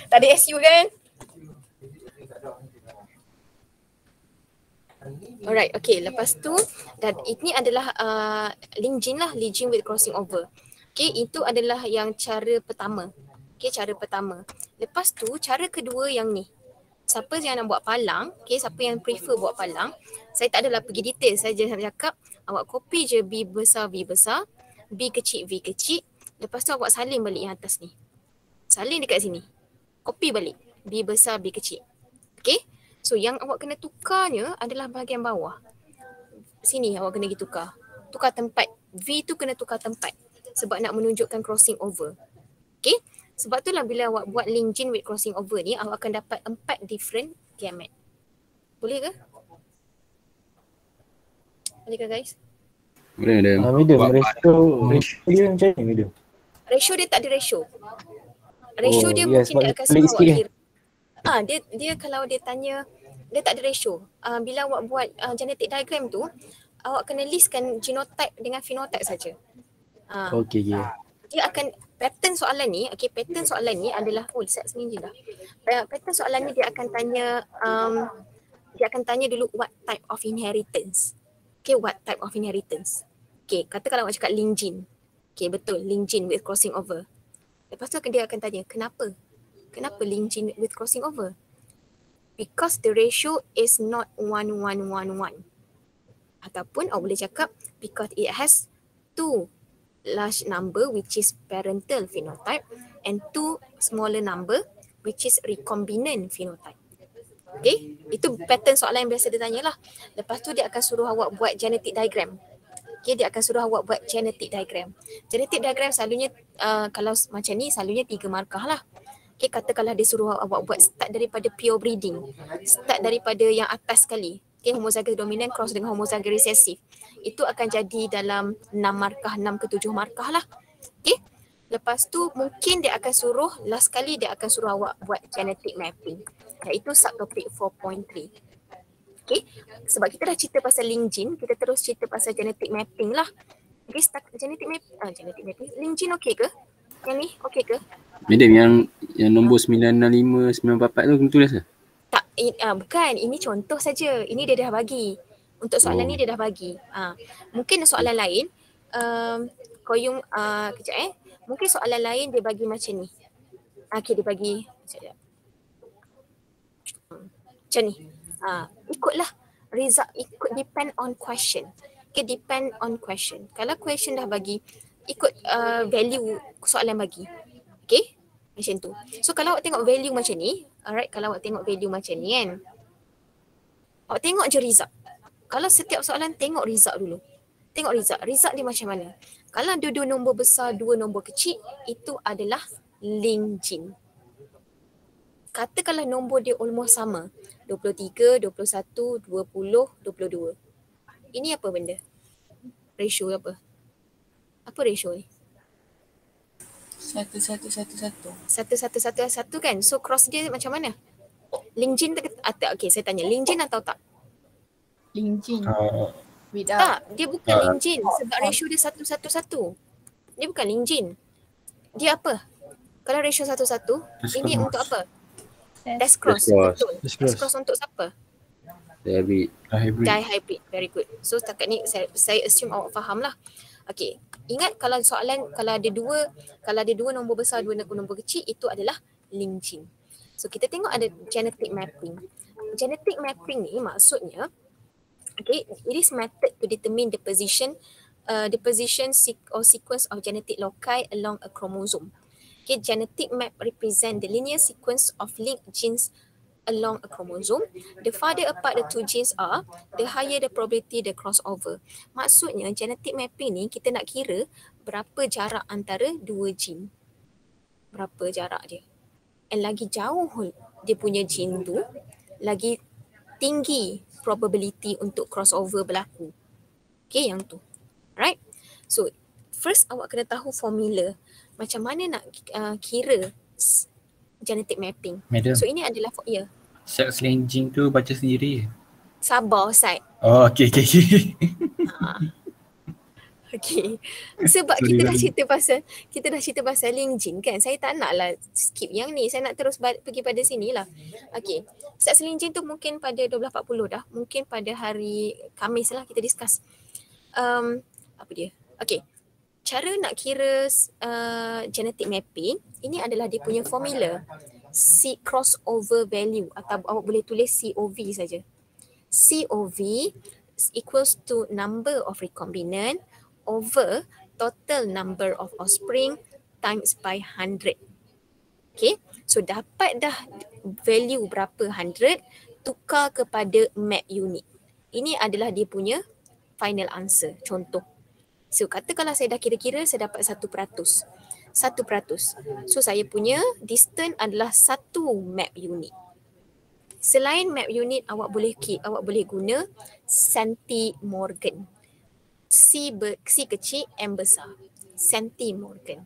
Tak ada SU kan? Alright, okay. Lepas tu, dan ini adalah link gene lah, link gene with crossing over. Okay, itu adalah yang cara pertama. Okay, cara pertama. Lepas tu, cara kedua yang ni. Siapa yang nak buat palang, okay, siapa yang prefer buat palang, saya tak adalah pergi detail, saya je cakap, awak copy je B besar, V besar, B kecil, V kecil. Lepas tu awak salin balik yang atas ni. Salin dekat sini. Copy balik. B besar, B kecil. Okay. So yang awak kena tukarnya adalah bahagian bawah. Sini awak kena pergi tukar. Tukar tempat. V tu kena tukar tempat. Sebab nak menunjukkan crossing over. Okay. Sebab itulah bila awak buat link gene with crossing over ni, awak akan dapat 4 different gamet. Boleh ke? Boleh ke guys? Boleh ada. Medium. Ratio dia macam ni medium. Ratio dia tak ada ratio. Ratio dia yes, mungkin dia akan pelik suruh awak sikit. kira. Dia kalau dia tanya, dia tak ada ratio. Bila awak buat genetic diagram tu, awak kena listkan genotype dengan phenotype saja. Okey. Dia akan pattern soalan ni, pattern soalan ni adalah set sendiri dah. Pattern soalan ni dia akan tanya dulu what type of inheritance. Okay, what type of inheritance. Okay, kata kalau awak cakap link gene. Okay, betul, link gene with crossing over. Lepas tu dia akan tanya, kenapa? Kenapa link gene with crossing over? Because the ratio is not 1:1:1:1. Ataupun awak boleh cakap because it has two large number which is parental phenotype and two smaller number which is recombinant phenotype. Okay, itu pattern soalan yang biasa dia tanya lah. Lepas tu dia akan suruh awak buat genetic diagram. Okay, dia akan suruh awak buat genetic diagram. Genetic diagram selalunya kalau macam ni selalunya 3 markah lah. Okay, katakanlah dia suruh awak buat start daripada pure breeding. Start daripada yang atas sekali. Okay, homozygous dominant cross dengan homozygous recessive. Itu akan jadi dalam 6 markah, 6 ke 7 markah lah. Okay. Lepas tu mungkin dia akan suruh, last kali dia akan suruh awak buat genetic mapping. Iaitu subtopic 4.3. Okay. Sebab kita dah cerita pasal link gene, kita terus cerita pasal genetic mapping lah. Okay, start genetic mapping. Link gene okey ke? Yang ni okey ke? Madam, yang nombor 965, 944 tu kena tulis ke? Tak, bukan. Ini contoh saja. Ini dia dah bagi. Untuk soalan ni dia dah bagi. Mungkin soalan lain, Koyung, kejap mungkin soalan lain dia bagi macam ni. Okay, dia bagi macam ni. Ikutlah result, ikut depend on question. Okay, depend on question. Kalau question dah bagi, ikut value soalan bagi. Okay, macam tu. So kalau awak tengok value macam ni, alright, kalau awak tengok value macam ni kan, awak tengok je result. Kalau setiap soalan tengok result dulu. Tengok result dia macam mana. Kalau ada 2 nombor besar, 2 nombor kecil, itu adalah link gene. Katakanlah nombor dia almost sama. 23, 21, 20, 22. Ini apa benda? Ratio apa? Apa ratio ni? 1:1:1:1. 1:1:1:1 kan? So cross dia macam mana? Link gene okay, saya tanya, link gene atau tak? Link gene. Tak, dia bukan link gene sebab ratio dia 1:1:1. Dia bukan link gene. Dia apa? Kalau ratio 1:1, ini untuk apa? Test cross. Betul. Test cross untuk siapa? Dihybrid. Very good. So setakat ni saya assume awak faham lah. Okay. Ingat kalau soalan kalau ada dua nombor besar, 2 nombor kecil, itu adalah link gene. So kita tengok ada genetic mapping. Genetic mapping ni maksudnya, okay, it is method to determine the position or sequence of genetic loci along a chromosome. Okay, genetic map represent the linear sequence of linked genes along a chromosome. The farther apart the two genes are, the higher the probability the crossover. Maksudnya genetic mapping ni kita nak kira berapa jarak antara 2 gene. Berapa jarak dia. And lagi jauh dia punya gene tu, lagi tinggi probability untuk crossover berlaku. Okay, yang tu. Right? So, first awak kena tahu formula macam mana nak kira genetic mapping. Madam. So, ini adalah Sex link gene tu baca sendiri. Sabar, Said. Oh, okay. Okay. Sebab kita dah cerita pasal link gene kan. Saya tak naklah skip yang ni. Saya nak terus pergi pada sini lah. Okay. Sex link gene tu mungkin pada 12.40 dah. Mungkin pada hari Khamis lah kita discuss. Apa dia? Okay. Cara nak kira genetic mapping, ini adalah dia punya formula. C crossover value atau awak boleh tulis COV saja. COV equals to number of recombinant over total number of offspring times by 100. Okay, so dapat dah value berapa 100, tukar kepada map unit. Ini adalah dia punya final answer. Contoh. So katakanlah saya dah kira-kira saya dapat 1%. 1%. So saya punya distance adalah 1 map unit. Selain map unit awak boleh guna centimorgan. C kecil, M besar. Centimorgan.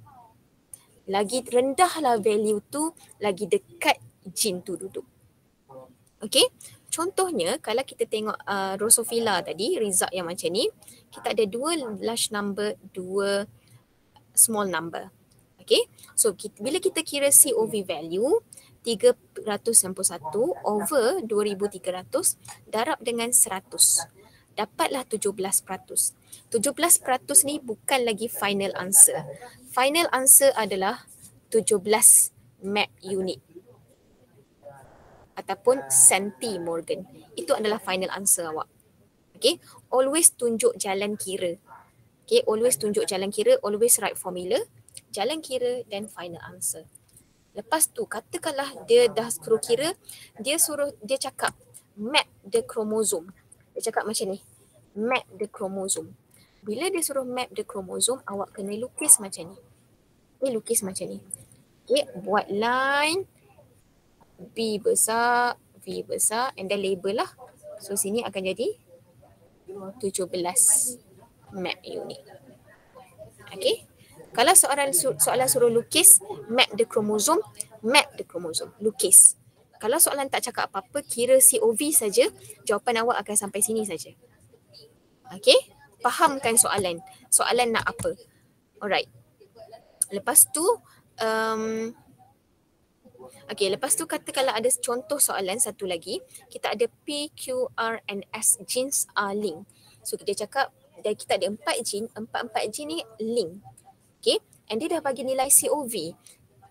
Lagi rendahlah value tu, lagi dekat gene tu duduk. Okay. Contohnya kalau kita tengok Drosophila tadi, result yang macam ni, kita ada 2 large number, 2 small number. Okay, so bila kita kira COV value 391 over 2300 darab dengan 100, dapatlah 17%. 17% ni bukan lagi final answer. Final answer adalah 17 map unit ataupun centimorgan. Itu adalah final answer awak. Okay, always tunjuk jalan kira. Okay, always tunjuk jalan kira, always write formula, jalan kira dan final answer. Lepas tu katakanlah dia dah suruh kira, dia cakap map the chromosome. Dia cakap macam ni, map the chromosome. Bila dia suruh map the chromosome, awak kena lukis macam ni. Okay, lukis macam ni. Okay, buat line B besar, V besar and then label lah. So sini akan jadi 17 map unit. Okay. Kalau soalan suruh lukis map the chromosome, lukis. Kalau soalan tak cakap apa-apa, kira COV saja, jawapan awak akan sampai sini saja. Okay. Fahamkan soalan. Soalan nak apa. Alright. Lepas tu, lepas tu katakanlah ada contoh soalan satu lagi. Kita ada P, Q, R and S genes are linked. So kita cakap kita ada 4 gene, 4 gene ni link. Okay, and dia dah bagi nilai COV.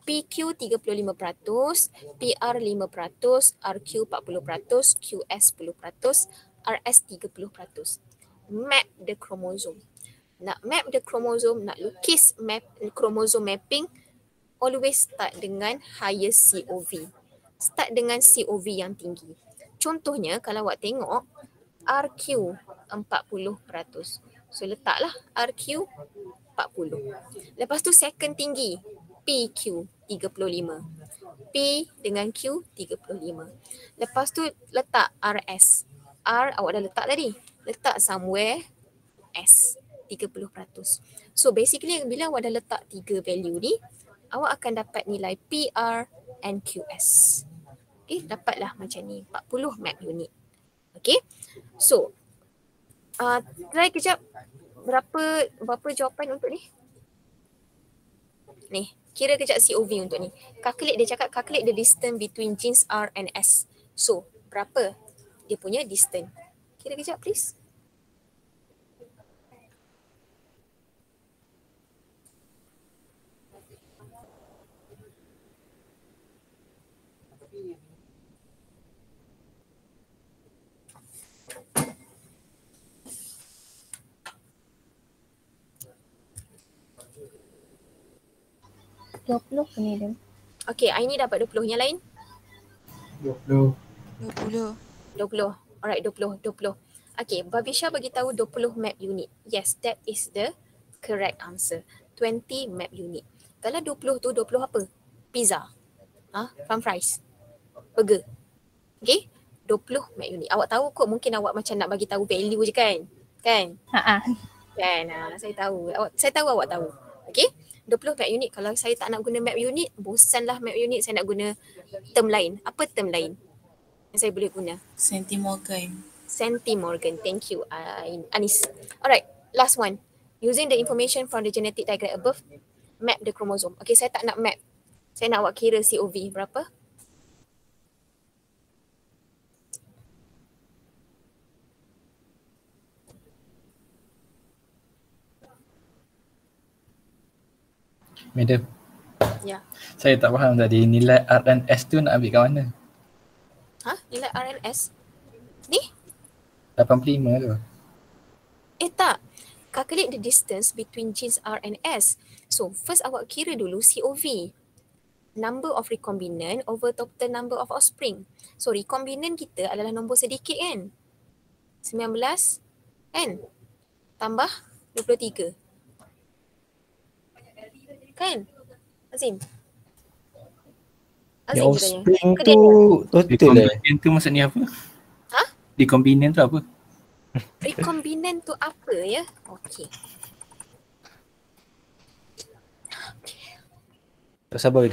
PQ 35%, PR 5%, RQ 40%, QS 10%, RS 30%. Map the chromosome. Nak map the chromosome, nak lukis chromosome mapping, always start dengan higher COV. Start dengan COV yang tinggi. Contohnya kalau awak tengok RQ 40%. So letaklah RQ 40. Lepas tu second tinggi PQ 35. P dengan Q 35. Lepas tu letak RS. R awak dah letak tadi. Letak somewhere S 30%. So basically bila awak dah letak 3 value ni, awak akan dapat nilai PR and QS. Okay, dapatlah macam ni 40 map unit. Okay, so try kejap berapa jawapan untuk ni. Ni, kira kejap COV untuk ni. Calculate, dia cakap calculate the distance between genes R and S. So, berapa dia punya distance? Kira kejap please. Dua ni dia. Okay, Aini dapat 20. Yang lain? 20. Alright, 20. Okay, Babisha bagi tahu 20 map unit. Yes, that is the correct answer. 20 map unit. Kalau 20 tu 20 apa? Pizza. French fries. Burger. Okay? 20 map unit. Awak tahu kot, mungkin awak macam nak bagi tahu value je kan? Kan? Kan? Saya tahu. Saya tahu awak tahu. Okay? 20 map unit. Kalau saya tak nak guna map unit, bosanlah map unit, saya nak guna term lain. Apa term lain yang saya boleh guna? Centimorgan. Thank you, Anis. Alright, last one. Using the information from the genetic diagram above, map the chromosome. Okay, saya tak nak map. Saya nak awak kira COV berapa? Madam. Ya. Saya tak faham tadi nilai R dan S tu nak ambil kat mana? Nilai R and S? Ni? 85 tu. Tak. Calculate the distance between genes R and S. So, first awak kira dulu COV. Number of recombinant over total number of offspring. So, recombinant kita adalah nombor sedikit kan? 19 kan? Tambah 23. Kan? Azim? Yang Azim offspring ke tu total Recombinant tu maksudnya apa? Recombinant tu apa? Recombinant tu apa ya? Okey. Sabar.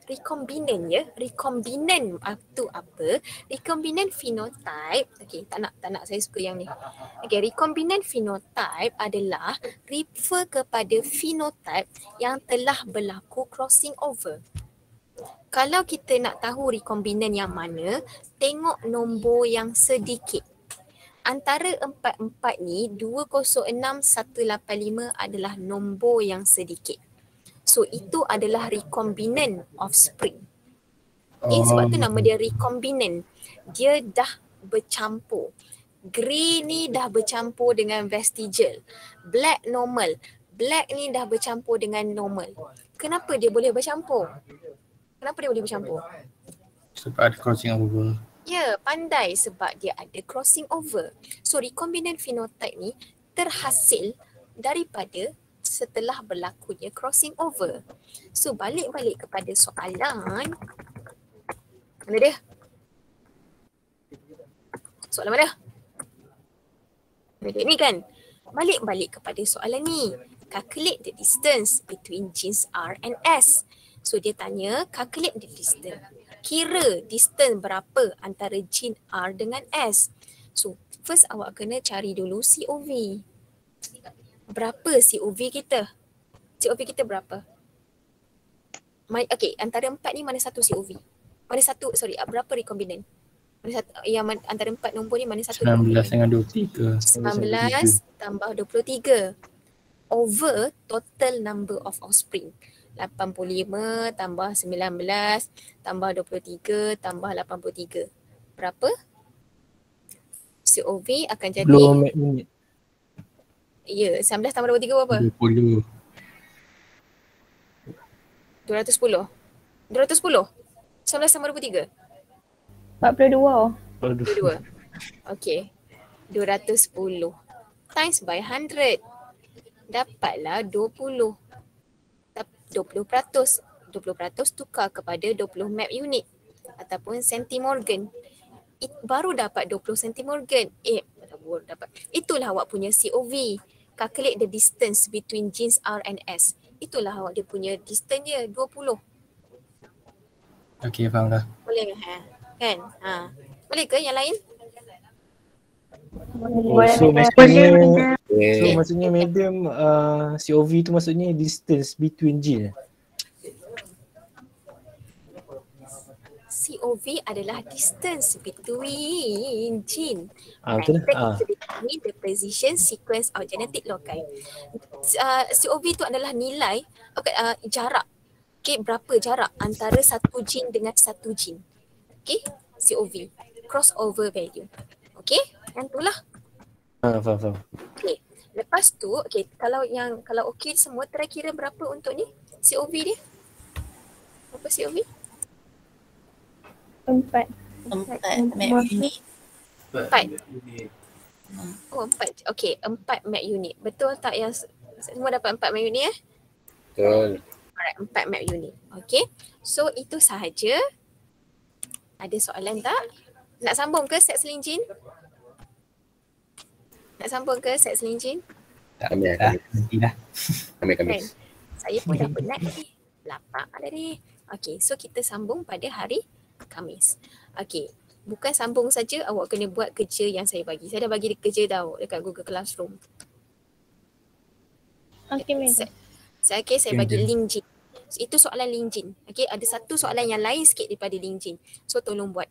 Recombinant ya. Recombinant tu apa? Recombinant phenotype. Okey, tak nak saya suka yang ni. Okey, recombinant phenotype adalah refer kepada phenotype yang telah berlaku crossing over. Kalau kita nak tahu recombinant yang mana, tengok nombor yang sedikit. Antara 44 ni, 206, 185 adalah nombor yang sedikit. So itu adalah recombinant offspring. Okay, sebab tu nama dia recombinant. Dia dah bercampur. Grey ni dah bercampur dengan vestigial. Black normal. Black ni dah bercampur dengan normal. Kenapa dia boleh bercampur? Kenapa dia boleh bercampur? Sebab ada crossing over. Ya, pandai sebab dia ada crossing over. So recombinant phenotype ni terhasil daripada setelah berlakunya crossing over. So balik kepada soalan. Mana dia? Soalan mana? Mana dia ni kan? Balik kepada soalan ni. Calculate the distance between genes R and S. So dia tanya calculate the distance. Kira distance berapa antara gene R dengan S. So first awak kena cari dulu COV. Berapa COV kita? COV kita berapa? Okay, antara 4 ni mana satu COV? Berapa recombinant? Mana satu, yang antara 4 nombor ni mana satu? 19 dengan 23. 19 tambah 23 over total number of offspring. 85 tambah 19 tambah 23 tambah 83. Berapa? COV akan jadi 10 minit. Ya, 19 tambah 23 berapa? 20. 210. 19 tambah 23. 42. 22. Okay. 210 times by 100. Dapatlah 20. 20%. 20% tukar kepada 20 map unit ataupun centimorgan. Baru dapat 20 centimorgan. Baru dapat. Itulah awak punya COV. Calculate the distance between genes R and S. Itulah awak dia punya distance dia 20. Okay, faham dah. Boleh kan? Boleh ke yang lain? So maksudnya madam COV tu maksudnya distance between gene. COV adalah distance between gene. Betul lah. Ini the position sequence of genetic loci. COV tu adalah nilai jarak. Okay, berapa jarak antara satu gene dengan satu gene. Okay, COV, crossover value. Okay, yang tu lah. Faham. Okay, lepas tu, okay, kalau okay semua, try kira berapa untuk ni COV dia? Berapa COV? 4 map unit. 4. Oh, 4. Okay, 4 map unit. Betul tak yang semua dapat 4 map unit Betul. Alright, 4 map unit. Okay, so itu sahaja. Ada soalan tak? Nak sambung ke set selincin? Kami nanti dah. Kami. Saya pun dah penat ni. Lapak dah ni. Okay, so kita sambung pada hari Khamis. Okay, bukan sambung saja, awak kena buat kerja yang saya bagi. Saya dah bagi kerja dah dekat Google Classroom. Okay, madam. Saya bagi link gene. Itu soalan link gene. Okay, ada satu soalan yang lain sikit daripada link gene. So tolong buat.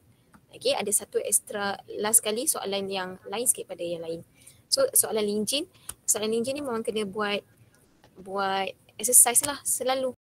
Okay, ada satu extra last kali soalan yang lain sikit pada yang lain. So soalan link gene ni memang kena buat exercise lah selalu.